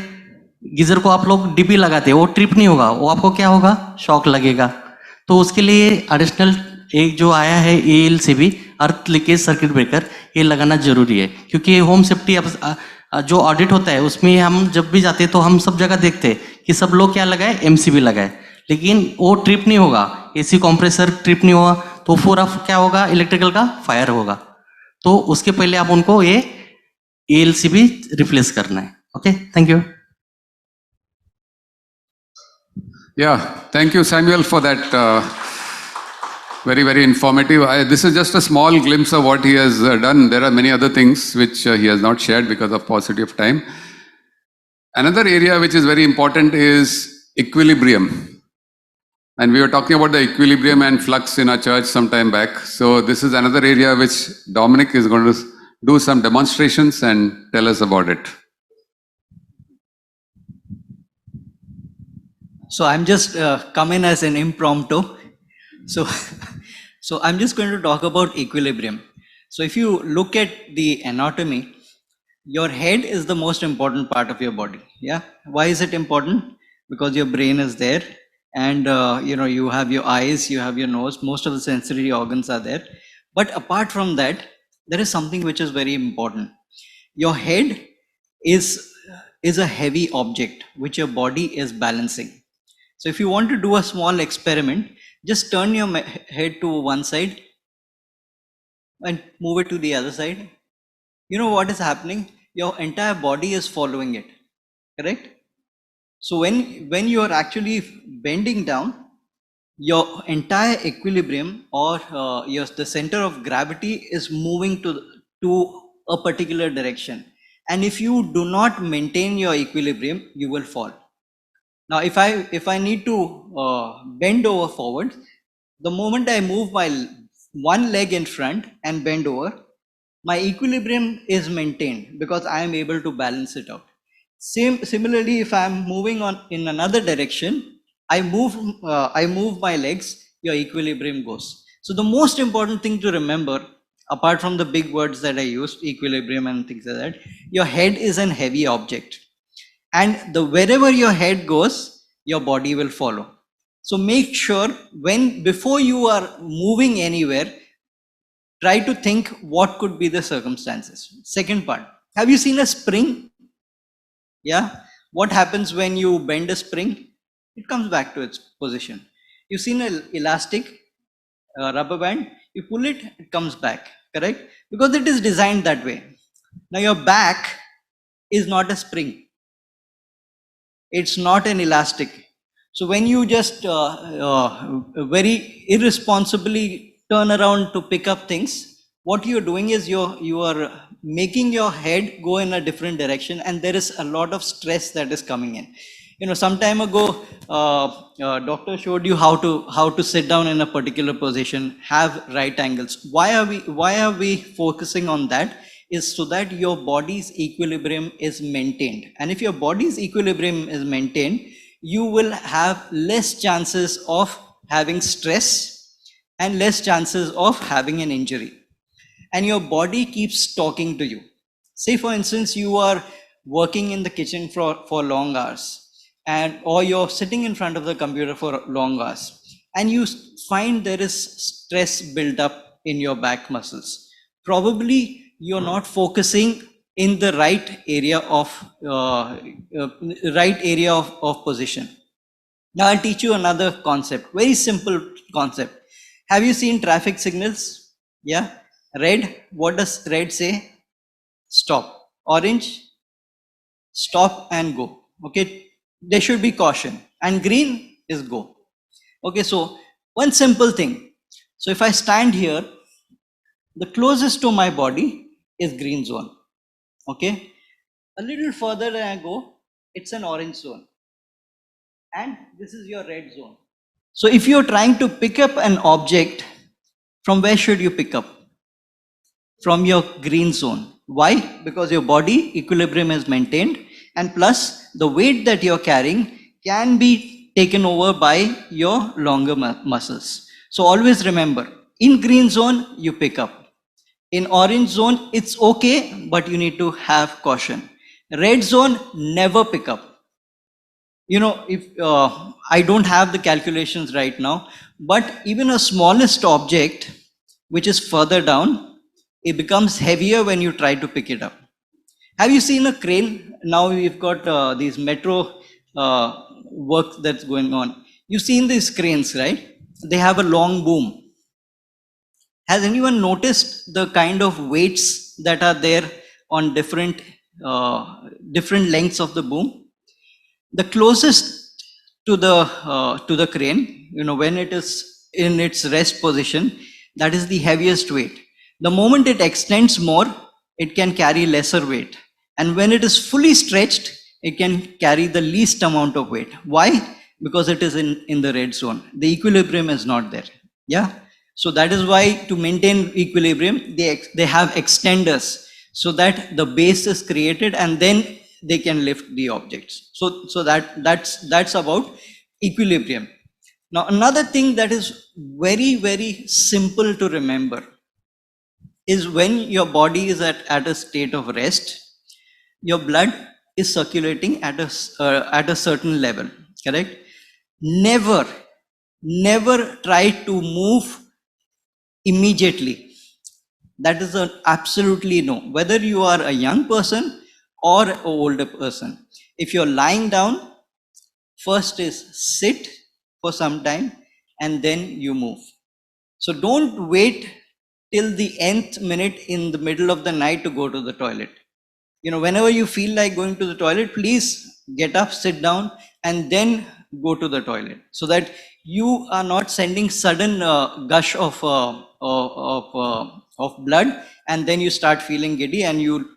गीजर को आप लोग डीपी लगाते हैं, वो ट्रिप नहीं होगा, वो आपको क्या होगा, शॉक लगेगा. तो उसके लिए एडिशनल एक जो आया है एएलसीबी, अर्थ लीकेज सर्किट ब्रेकर, ये लगाना जरूरी है. क्योंकि होम सेफ्टी जो ऑडिट होता है उसमें हम जब भी जाते हैं तो हम सब जगह देखते हैं कि सब लोग क्या लगाए, एमसीबी लगाए, लेकिन वो ट्रिप नहीं होगा, एसी कंप्रेसर ट्रिप नहीं होगा, तो पूरा क्या होगा, इलेक्ट्रिकल का फायर होगा. तो उसके पहले आप उनको ये एएलसीबी रिप्लेस करना है. Okay, thank you. Yeah, thank you, Samuel, for that very, very informative. This is just a small glimpse of what he has done. There are many other things which he has not shared because of paucity of time. Another area which is very important is equilibrium. And we were talking about the equilibrium and flux in our church some time back. So this is another area which Dominic is going to do some demonstrations and tell us about it. So I'm just come in as an impromptu. So, so I'm just going to talk about equilibrium. So if you look at the anatomy, your head is the most important part of your body. Yeah. Why is it important? Because your brain is there, and you have your eyes, you have your nose. Most of the sensory organs are there. But apart from that, there is something which is very important. Your head is a heavy object which your body is balancing. So if you want to do a small experiment, just turn your head to one side and move it to the other side. You know what is happening? Your entire body is following it, correct? So when you are actually bending down, your entire equilibrium or the center of gravity is moving to a particular direction. And if you do not maintain your equilibrium, you will fall. Now, if I need to bend over forward, the moment I move my one leg in front and bend over, my equilibrium is maintained because I am able to balance it out. Similarly, if I am moving on in another direction, I move my legs, your equilibrium goes. So the most important thing to remember, apart from the big words that I used, equilibrium and things like that, your head is an heavy object. And wherever your head goes, your body will follow. So make sure before you are moving anywhere, try to think what could be the circumstances. Second part, have you seen a spring? Yeah. What happens when you bend a spring? It comes back to its position. You've seen an elastic rubber band, you pull it, it comes back, correct? Because it is designed that way. Now your back is not a spring. It's not an elastic. So when you just very irresponsibly turn around to pick up things, what you're doing is you are making your head go in a different direction, and there is a lot of stress that is coming in. Some time ago, doctor showed you how to sit down in a particular position, have right angles. Why are we focusing on that? Is so that your body's equilibrium is maintained. And if your body's equilibrium is maintained, you will have less chances of having stress and less chances of having an injury. And your body keeps talking to you. Say for instance, you are working in the kitchen for long hours, or you're sitting in front of the computer for long hours, and you find there is stress built up in your back muscles. Probably you're not focusing in the right area of position. Now I'll teach you another concept, very simple concept. Have you seen traffic signals? Yeah. Red, what does red say? Stop. Orange, stop and go. Okay, there should be caution. And green is go. Okay, so one simple thing. So if I stand here, the closest to my body is green zone. Okay, a little further than I go, it's an orange zone, and this is your red zone. So if you're trying to pick up an object, from where should you pick up? From your green zone. Why? Because your body equilibrium is maintained, and plus the weight that you're carrying can be taken over by your longer muscles. So always remember, in green zone you pick up. In orange zone, it's okay, but you need to have caution. Red zone, never pick up. If I don't have the calculations right now, but even a smallest object, which is further down, it becomes heavier when you try to pick it up. Have you seen a crane? Now we've got these metro work that's going on. You've seen these cranes, right? They have a long boom. Has anyone noticed the kind of weights that are there on different lengths of the boom? The closest to the crane. When it is in its rest position, that is the heaviest weight. The moment it extends more, it can carry lesser weight, and when it is fully stretched, it can carry the least amount of weight. Why? Because it is in the red zone. The equilibrium is not there. Yeah. So that is why, to maintain equilibrium, they have extenders, so that the base is created and then they can lift the objects. So that's about equilibrium. Now, another thing that is very, very simple to remember is, when your body is at a state of rest, your blood is circulating at a certain level, correct? Never try to move immediately. That is an absolutely no, whether you are a young person or an older person. If you're lying down, first is sit for some time and then you move. So don't wait till the nth minute in the middle of the night to go to the toilet. Whenever you feel like going to the toilet, please get up, sit down, and then go to the toilet, so that you are not sending sudden gush of blood, and then you start feeling giddy, and you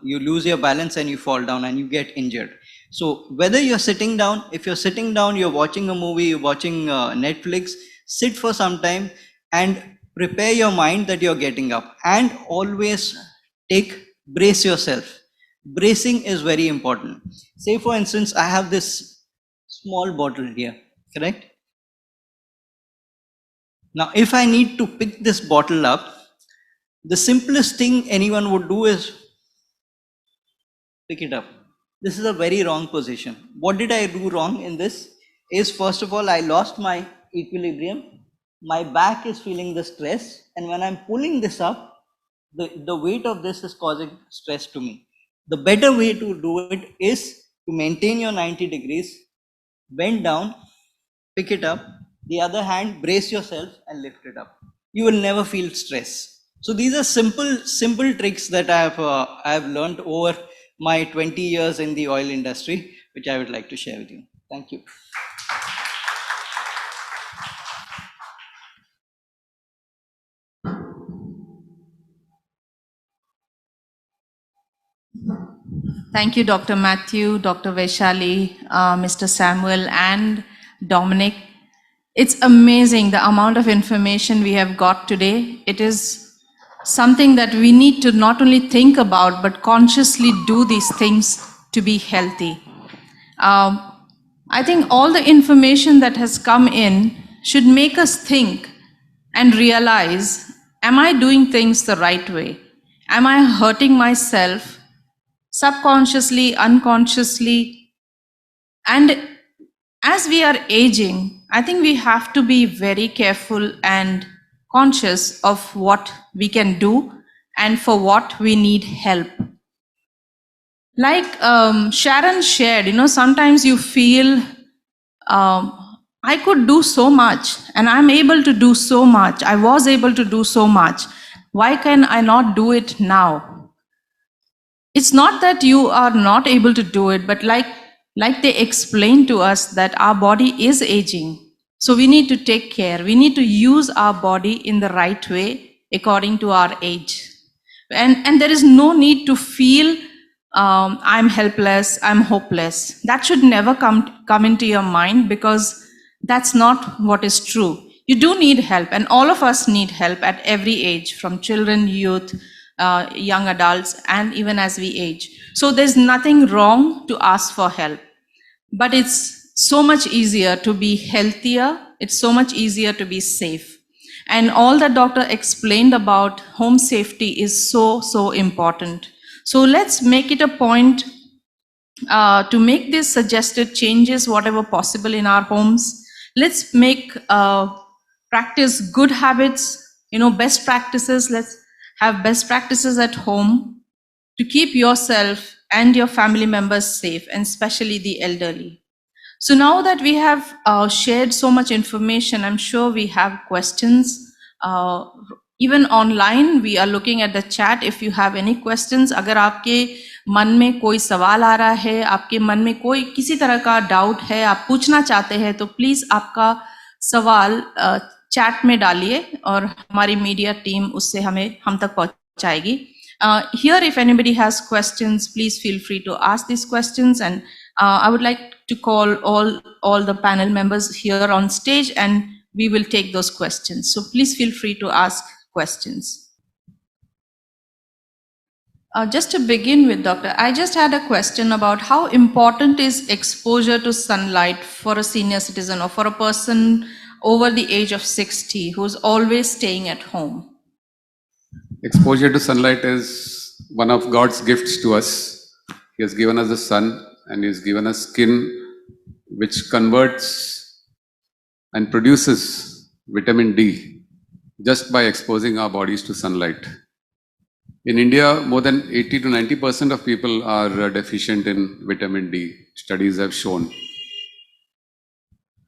lose your balance and you fall down and you get injured. So whether you're sitting down, if you're sitting down, you're watching a movie, you're watching Netflix, sit for some time and prepare your mind that you're getting up, and always brace yourself. Bracing is very important. Say for instance, I have this small bottle here, correct? Now, if I need to pick this bottle up, the simplest thing anyone would do is pick it up. This is a very wrong position. What did I do wrong in this? Is, first of all, I lost my equilibrium. My back is feeling the stress, and when I'm pulling this up, the weight of this is causing stress to me. The better way to do it is to maintain your 90 degrees, bend down, pick it up, the other hand, brace yourself and lift it up. You will never feel stress. So these are simple tricks that I have learned over my 20 years in the oil industry, which I would like to share with you. Thank you. Thank you, Dr. Matthew, Dr. Vaishali, Mr. Samuel, and Dominic. It's amazing the amount of information we have got today. It is something that we need to not only think about, but consciously do these things to be healthy. I think all the information that has come in should make us think and realize, am I doing things the right way? Am I hurting myself subconsciously, unconsciously? And as we are aging, I think we have to be very careful and conscious of what we can do and for what we need help. Like Sharon shared, sometimes you feel, I could do so much and I'm able to do so much. I was able to do so much. Why can I not do it now? It's not that you are not able to do it, but like they explained to us, that our body is aging. So we need to take care. We need to use our body in the right way according to our age. And there is no need to feel I'm helpless, I'm hopeless. That should never come into your mind, because that's not what is true. You do need help, and all of us need help at every age, from children, youth, young adults, and even as we age. So there's nothing wrong to ask for help, but it's so much easier to be healthier. It's so much easier to be safe. And all that doctor explained about home safety is so important. So let's make it a point to make these suggested changes, whatever possible in our homes. Let's make practice good habits, best practices. Let's have best practices at home to keep yourself and your family members safe, and especially the elderly. So now that we have shared so much information, I'm sure we have questions. Even online, we are looking at the chat. If you have any questions, अगर आपके मन में कोई सवाल आ रहा है, आपके मन में कोई किसी तरह का डाउट है, आप पूछना चाहते हैं, तो प्लीज आपका सवाल चैट में डालिए और हमारी मीडिया टीम उससे हम तक पहुंचाएगी. Here, if anybody has questions, please feel free to ask these questions, and I would like to call all the panel members here on stage, and we will take those questions. So please feel free to ask questions. Just to begin with, Doctor, I just had a question about how important is exposure to sunlight for a senior citizen or for a person over the age of 60 who's always staying at home? Exposure to sunlight is one of God's gifts to us. He has given us the sun and He has given us skin which converts and produces vitamin D just by exposing our bodies to sunlight. In India, more than 80 to 90% of people are deficient in vitamin D, studies have shown.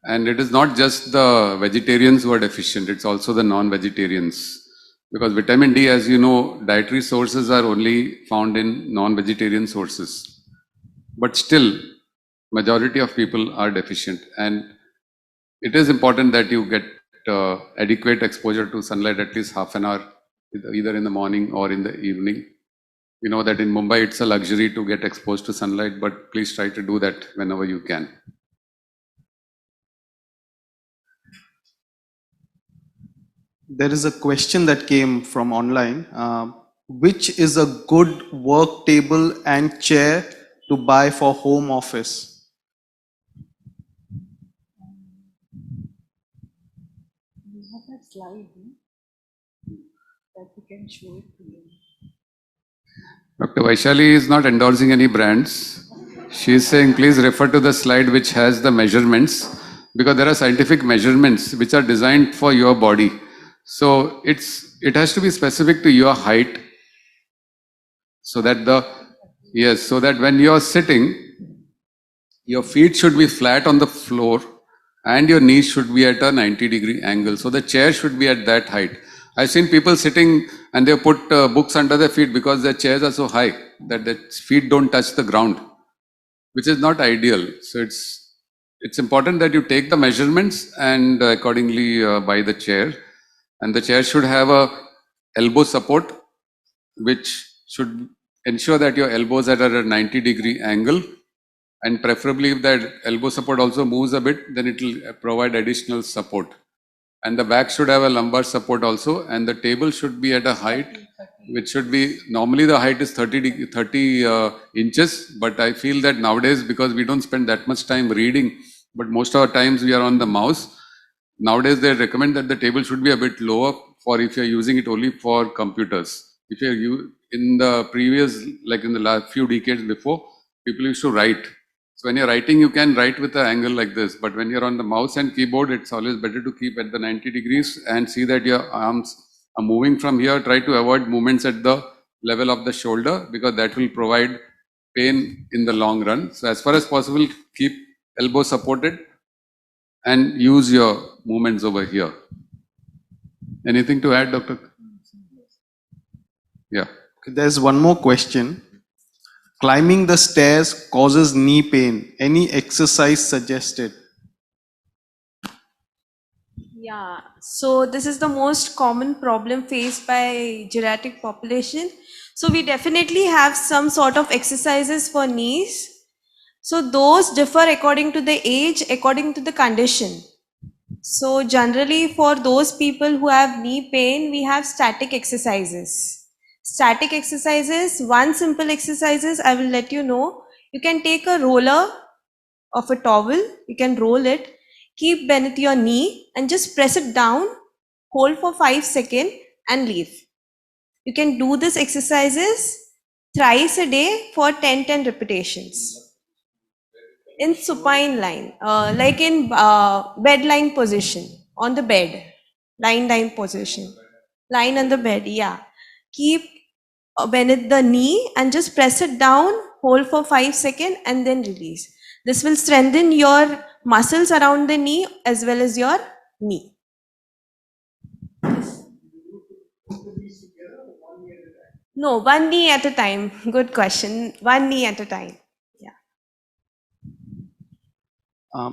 And it is not just the vegetarians who are deficient, it's also the non-vegetarians. Because vitamin D, as you know, dietary sources are only found in non-vegetarian sources. But still, majority of people are deficient. And it is important that you get adequate exposure to sunlight at least half an hour, either in the morning or in the evening. We know that in Mumbai it's a luxury to get exposed to sunlight, but please try to do that whenever you can. There is a question that came from online. Which is a good work table and chair to buy for home office? Slide that we can show it to you. Dr. Vaishali is not endorsing any brands. She is saying please refer to the slide which has the measurements, because there are scientific measurements which are designed for your body. So it has to be specific to your height, so that so that when you are sitting, your feet should be flat on the floor and your knees should be at a 90-degree angle. So the chair should be at that height. I've seen people sitting and they put books under their feet because their chairs are so high that their feet don't touch the ground, which is not ideal. So it's important that you take the measurements and accordingly buy the chair. And the chair should have a elbow support, which should ensure that your elbows are at a 90-degree angle. And preferably if that elbow support also moves a bit, then it will provide additional support. And the back should have a lumbar support also. And the table should be at a height which should be, normally the height is 30 inches. But I feel that nowadays, because we don't spend that much time reading, but most of our times we are on the mouse. Nowadays they recommend that the table should be a bit lower for if you're using it only for computers. If you're in the previous, like in the last few decades before, people used to write. So when you're writing, you can write with an angle like this, but when you're on the mouse and keyboard, it's always better to keep at the 90 degrees and see that your arms are moving from here. Try to avoid movements at the level of the shoulder, because that will provide pain in the long run. So as far as possible, keep elbow supported and use your movements over here. Anything to add, Doctor? Yeah. There's one more question. Climbing the stairs causes knee pain. Any exercise suggested? Yeah, so this is the most common problem faced by geriatric population. So we definitely have some sort of exercises for knees. So those differ according to the age, according to the condition. So generally for those people who have knee pain, we have static exercises. Static exercises, one simple exercises, I will let you know. You can take a roller of a towel, you can roll it, keep beneath your knee and just press it down, hold for 5 seconds and leave. You can do this exercises thrice a day for 10 repetitions. In supine line, like in bed lying position, on the bed, lying down position, lying on the bed, yeah. Keep beneath the knee and just press it down, hold for 5 seconds and then release. This will strengthen your muscles around the knee as well as your knee. No, one knee at a time. Good question. One knee at a time. Yeah.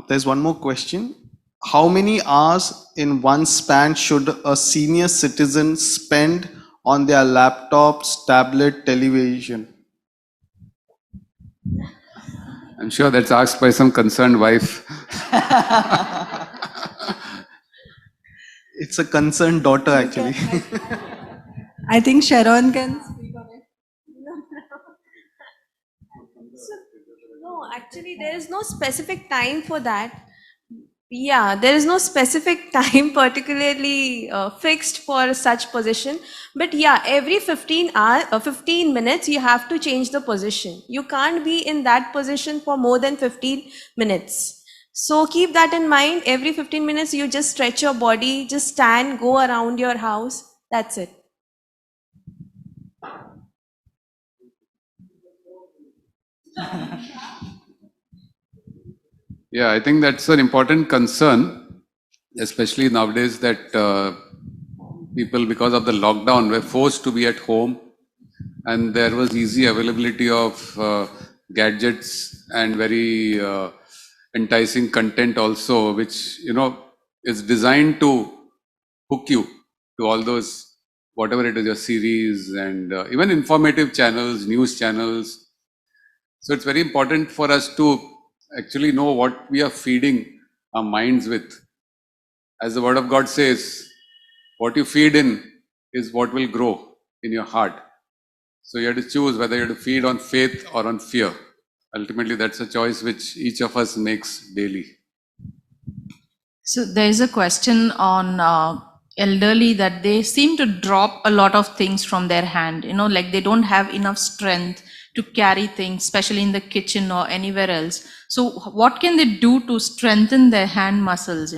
There's one more question. How many hours in one span should a senior citizen spend on their laptops, tablet, television? I'm sure that's asked by some concerned wife. It's a concerned daughter, actually. I think Sharon can speak on it. No, actually, there is no specific time for that. Yeah, there is no specific time particularly fixed for such position. But yeah, every 15 minutes, you have to change the position. You can't be in that position for more than 15 minutes. So keep that in mind. Every 15 minutes, you just stretch your body, just stand, go around your house. That's it. Yeah, I think that's an important concern, especially nowadays that people, because of the lockdown, were forced to be at home, and there was easy availability of gadgets and very enticing content also, which is designed to hook you to all those, whatever it is, your series and even informative channels, news channels. So it's very important for us to actually know what we are feeding our minds with. As the Word of God says, what you feed in is what will grow in your heart. So you have to choose whether you have to feed on faith or on fear. Ultimately, that's a choice which each of us makes daily. So there is a question on elderly that they seem to drop a lot of things from their hand, like they don't have enough strength to carry things, especially in the kitchen or anywhere else. So what can they do to strengthen their hand muscles,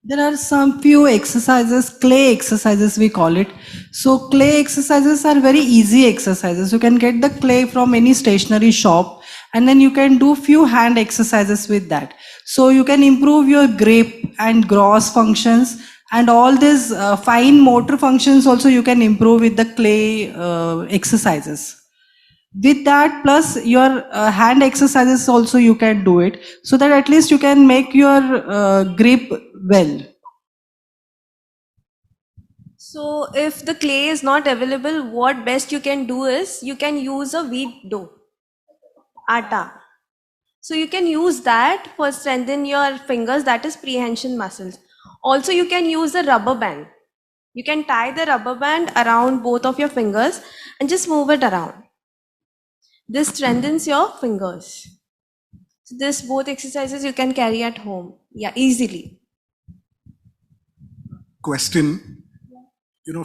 There are some few exercises, clay exercises we call it. So clay exercises are very easy exercises. You can get the clay from any stationery shop and then you can do few hand exercises with that. So you can improve your grip and gross functions and all these fine motor functions also you can improve with the clay exercises. With that plus your hand exercises also you can do it so that at least you can make your grip well. So if the clay is not available, what best you can do is you can use a wheat dough, atta. So you can use that for strengthen your fingers, that is prehension muscles. Also you can use a rubber band. You can tie the rubber band around both of your fingers and just move it around. This strengthens your fingers. So this both exercises you can carry at home. Yeah, easily. Question,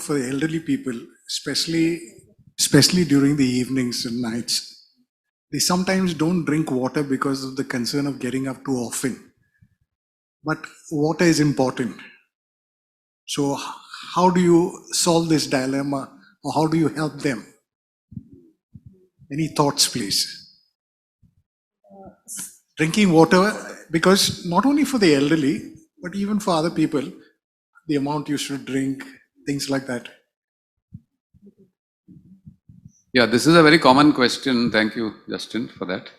for the elderly people, especially during the evenings and nights, they sometimes don't drink water because of the concern of getting up too often. But water is important. So how do you solve this dilemma, or how do you help them? Any thoughts, please? Drinking water, because not only for the elderly, but even for other people, the amount you should drink, things like that. Yeah, this is a very common question. Thank you, Justin, for that.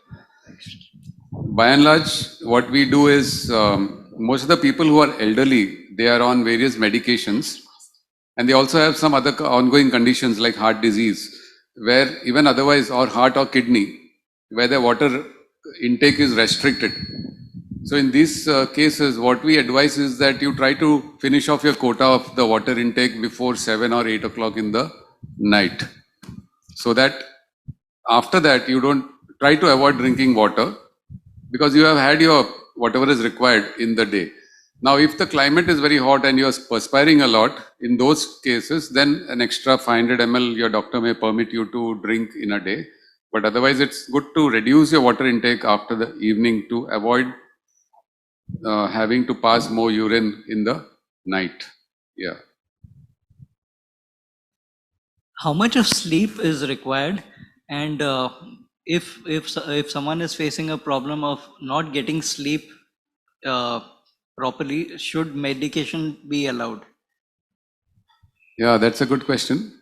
By and large, what we do is most of the people who are elderly, they are on various medications, and they also have some other ongoing conditions like heart disease, where even otherwise, or heart or kidney, where the water intake is restricted. So in these cases, what we advise is that you try to finish off your quota of the water intake before 7 or 8 o'clock in the night, so that after that you don't try to avoid drinking water, because you have had your whatever is required in the day. Now, if the climate is very hot and you are perspiring a lot, in those cases, then an extra 500 ml your doctor may permit you to drink in a day. But otherwise, it's good to reduce your water intake after the evening to avoid having to pass more urine in the night. Yeah. How much of sleep is required? And if someone is facing a problem of not getting sleep properly, should medication be allowed? Yeah, that's a good question.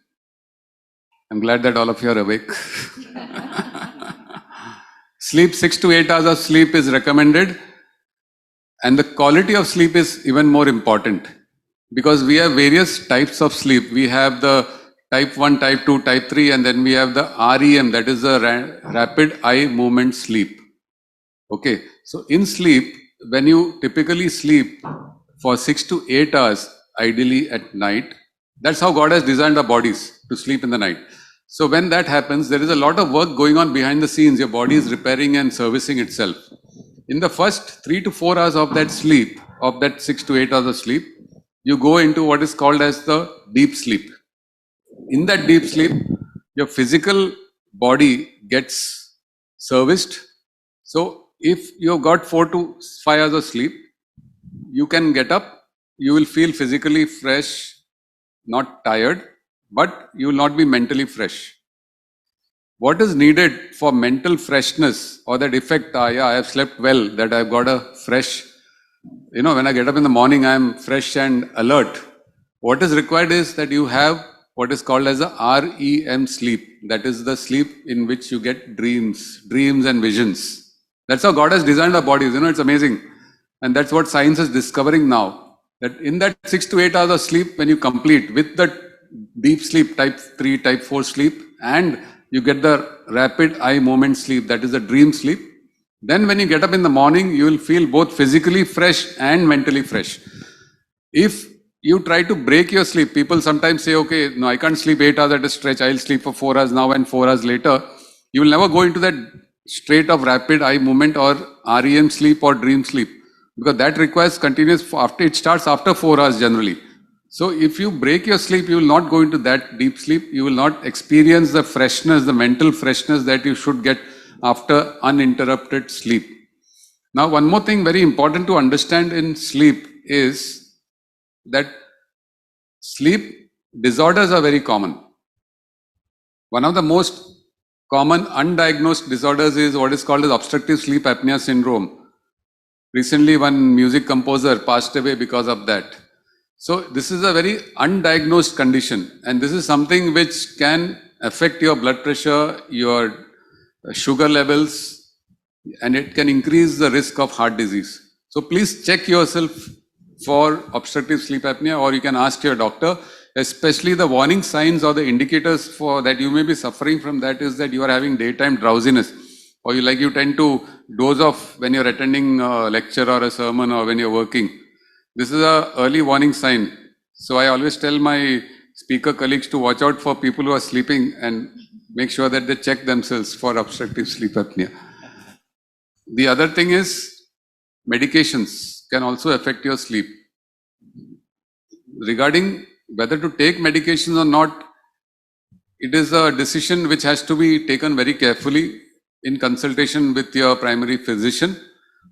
I'm glad that all of you are awake. Sleep, 6 to 8 hours of sleep is recommended, and the quality of sleep is even more important because we have various types of sleep. We have the type 1, type 2, type 3, and then we have the REM, that is the rapid eye movement sleep. Okay, so in sleep, when you typically sleep for 6 to 8 hours, ideally at night, that's how God has designed our bodies to sleep in the night. So when that happens, there is a lot of work going on behind the scenes. Your body is repairing and servicing itself. In the first 3 to 4 hours of that sleep, of that 6 to 8 hours of sleep, you go into what is called as the deep sleep. In that deep sleep, your physical body gets serviced. So if you've got 4 to 5 hours of sleep, you can get up, you will feel physically fresh, not tired, but you will not be mentally fresh. What is needed for mental freshness or that effect, yeah, I have slept well, that I've got a fresh, when I get up in the morning, I'm fresh and alert. What is required is that you have what is called as a REM sleep. That is the sleep in which you get dreams and visions. That's how God has designed our bodies. It's amazing. And that's what science is discovering now. That in that 6 to 8 hours of sleep, when you complete with the deep sleep, type 3, type 4 sleep, and you get the rapid eye movement sleep, that is the dream sleep, then when you get up in the morning, you will feel both physically fresh and mentally fresh. If you try to break your sleep, people sometimes say, okay, no, I can't sleep 8 hours at a stretch. I'll sleep for 4 hours now and 4 hours later. You will never go into that state of rapid eye movement or REM sleep or dream sleep because that requires continuous, it starts after 4 hours generally. So if you break your sleep, you will not go into that deep sleep. You will not experience the freshness, the mental freshness that you should get after uninterrupted sleep. Now, one more thing very important to understand in sleep is that sleep disorders are very common. One of the most common undiagnosed disorders is what is called as obstructive sleep apnea syndrome. Recently, one music composer passed away because of that. So this is a very undiagnosed condition, and this is something which can affect your blood pressure, your sugar levels, and it can increase the risk of heart disease. So please check yourself for obstructive sleep apnea, or you can ask your doctor, especially the warning signs or the indicators for that you may be suffering from that is that you are having daytime drowsiness, or you tend to doze off when you're attending a lecture or a sermon or when you're working. This is an early warning sign. So I always tell my speaker colleagues to watch out for people who are sleeping and make sure that they check themselves for obstructive sleep apnea. The other thing is medications can also affect your sleep. Regarding whether to take medications or not, it is a decision which has to be taken very carefully in consultation with your primary physician,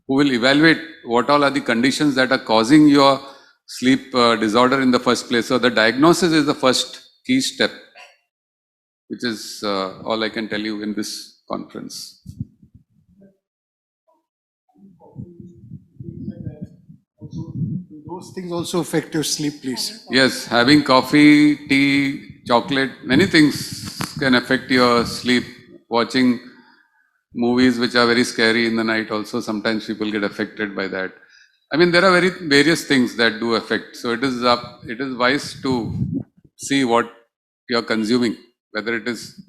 who will evaluate what all are the conditions that are causing your sleep disorder in the first place. So the diagnosis is the first key step, which is all I can tell you in this conference. Those things also affect your sleep, please. Yes, having coffee, tea, chocolate, many things can affect your sleep. Watching movies which are very scary in the night also, sometimes people get affected by that. I mean, there are various things that do affect. So it is wise to see what you're consuming, whether it is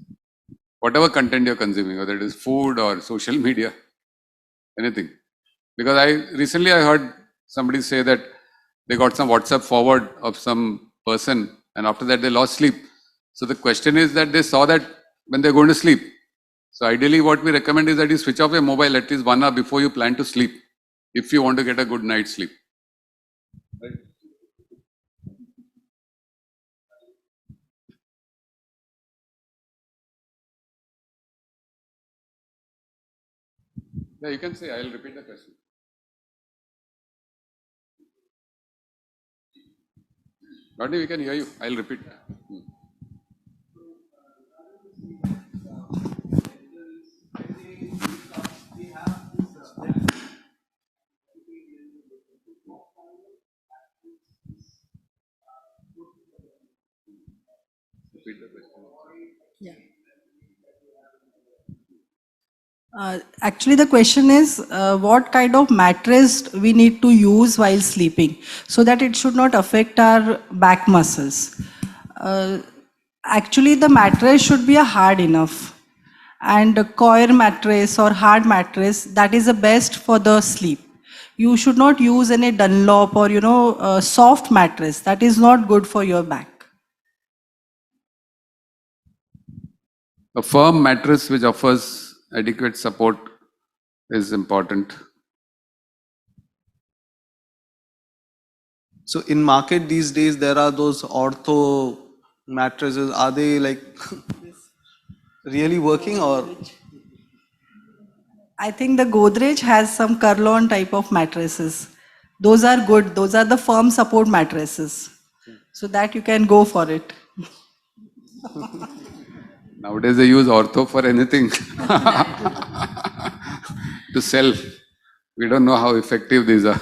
whatever content you're consuming, whether it is food or social media, anything. Because recently I heard somebody say that they got some WhatsApp forward of some person and after that they lost sleep. So the question is that they saw that when they're going to sleep. So ideally what we recommend is that you switch off your mobile at least 1 hour before you plan to sleep, if you want to get a good night's sleep. Right? Yeah, you can say, I'll repeat the question. Rodney, we can hear you. I'll repeat. Actually, the question is what kind of mattress we need to use while sleeping so that it should not affect our back muscles. Uh, Actually, the mattress should be a hard enough, and a coir mattress or hard mattress, that is the best for the sleep. You should not use any Dunlop or soft mattress. That is not good for your back. A firm mattress which offers adequate support is important. So in market these days, there are those ortho mattresses. Are they like really working, or? I think the Godrej has some Kurlon type of mattresses. Those are good. Those are the firm support mattresses. So that you can go for it. Nowadays they use ortho for anything to sell. We don't know how effective these are.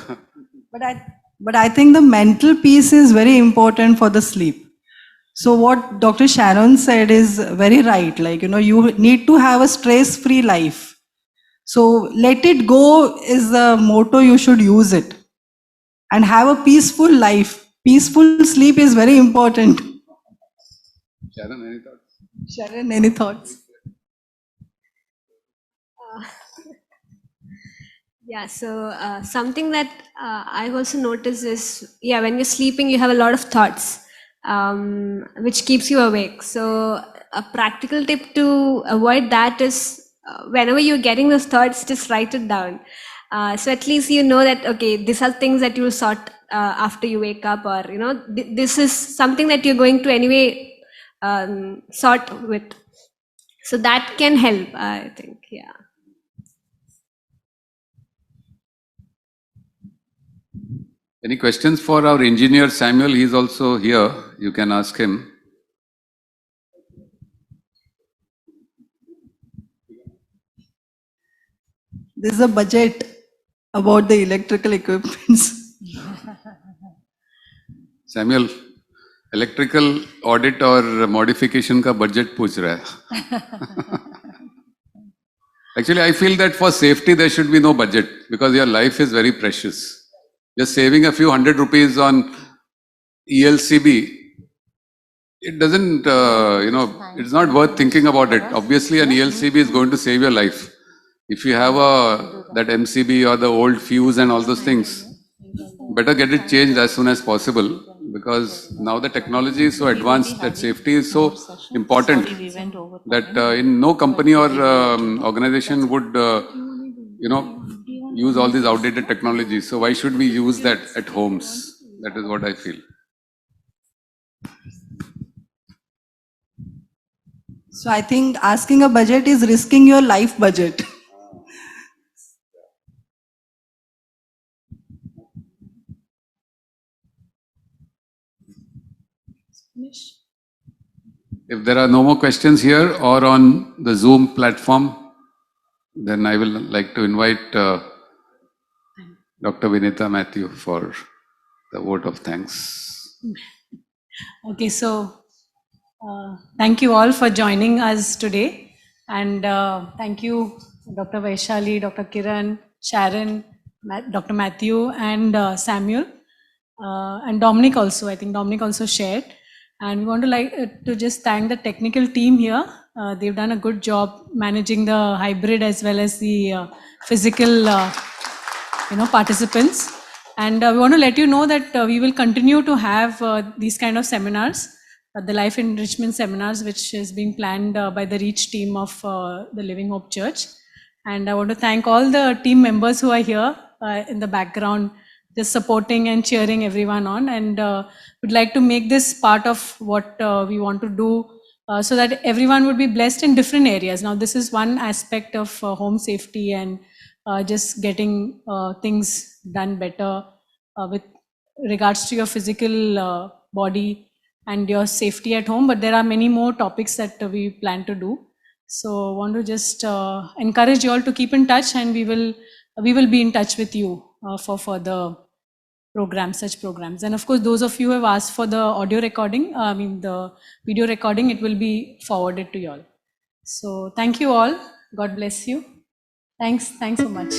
But I think the mental piece is very important for the sleep. So what Dr. Sharon said is very right. Like, you need to have a stress-free life. So let it go is the motto. You should use it. And have a peaceful life. Peaceful sleep is very important. Sharon, any thoughts? Sharon, any thoughts? Yeah, so something that I've also noticed is, when you're sleeping, you have a lot of thoughts, which keeps you awake. So a practical tip to avoid that is whenever you're getting those thoughts, just write it down. So at least you know that, okay, these are things that you'll sort after you wake up, or, this is something that you're going to anyway sort with. So that can help, I think, yeah. Any questions for our engineer Samuel? He's also here. You can ask him. This is a budget about the electrical equipments. Samuel, electrical audit or modification का budget पूछ रहा है. Actually, I feel that for safety there should be no budget because your life is very precious. Just saving a few ₹100 on ELCB, it doesn't, it's not worth thinking about it. Obviously, an ELCB is going to save your life. If you have that MCB or the old fuse and all those things, better get it changed as soon as possible, because now the technology is so advanced that safety is so important that in no company or organization would, use all these outdated technologies. So why should we use that at homes? That is what I feel. So I think asking a budget is risking your life budget. If there are no more questions here or on the Zoom platform, then I will like to invite Dr. Vinita Matthew for the vote of thanks. Okay, so thank you all for joining us today, and thank you Dr. Vaishali, Dr. Kiran, Sharon, Dr. Matthew, and Samuel, and Dominic also. I think Dominic also shared, and we want to just thank the technical team here. They've done a good job managing the hybrid as well as the physical participants. And we want to let you know that we will continue to have these kind of seminars, the life enrichment seminars, which is being planned by the REACH team of the Living Hope Church. And I want to thank all the team members who are here in the background, just supporting and cheering everyone on. And would like to make this part of what we want to do so that everyone would be blessed in different areas. Now, this is one aspect of home safety and just getting things done better with regards to your physical body and your safety at home, but there are many more topics that we plan to do. So want to just encourage you all to keep in touch, and we will be in touch with you for further programs, such programs. And of course, those of you who have asked for the audio recording, the video recording, it will be forwarded to you all. So thank you all. God bless you. Thanks so much.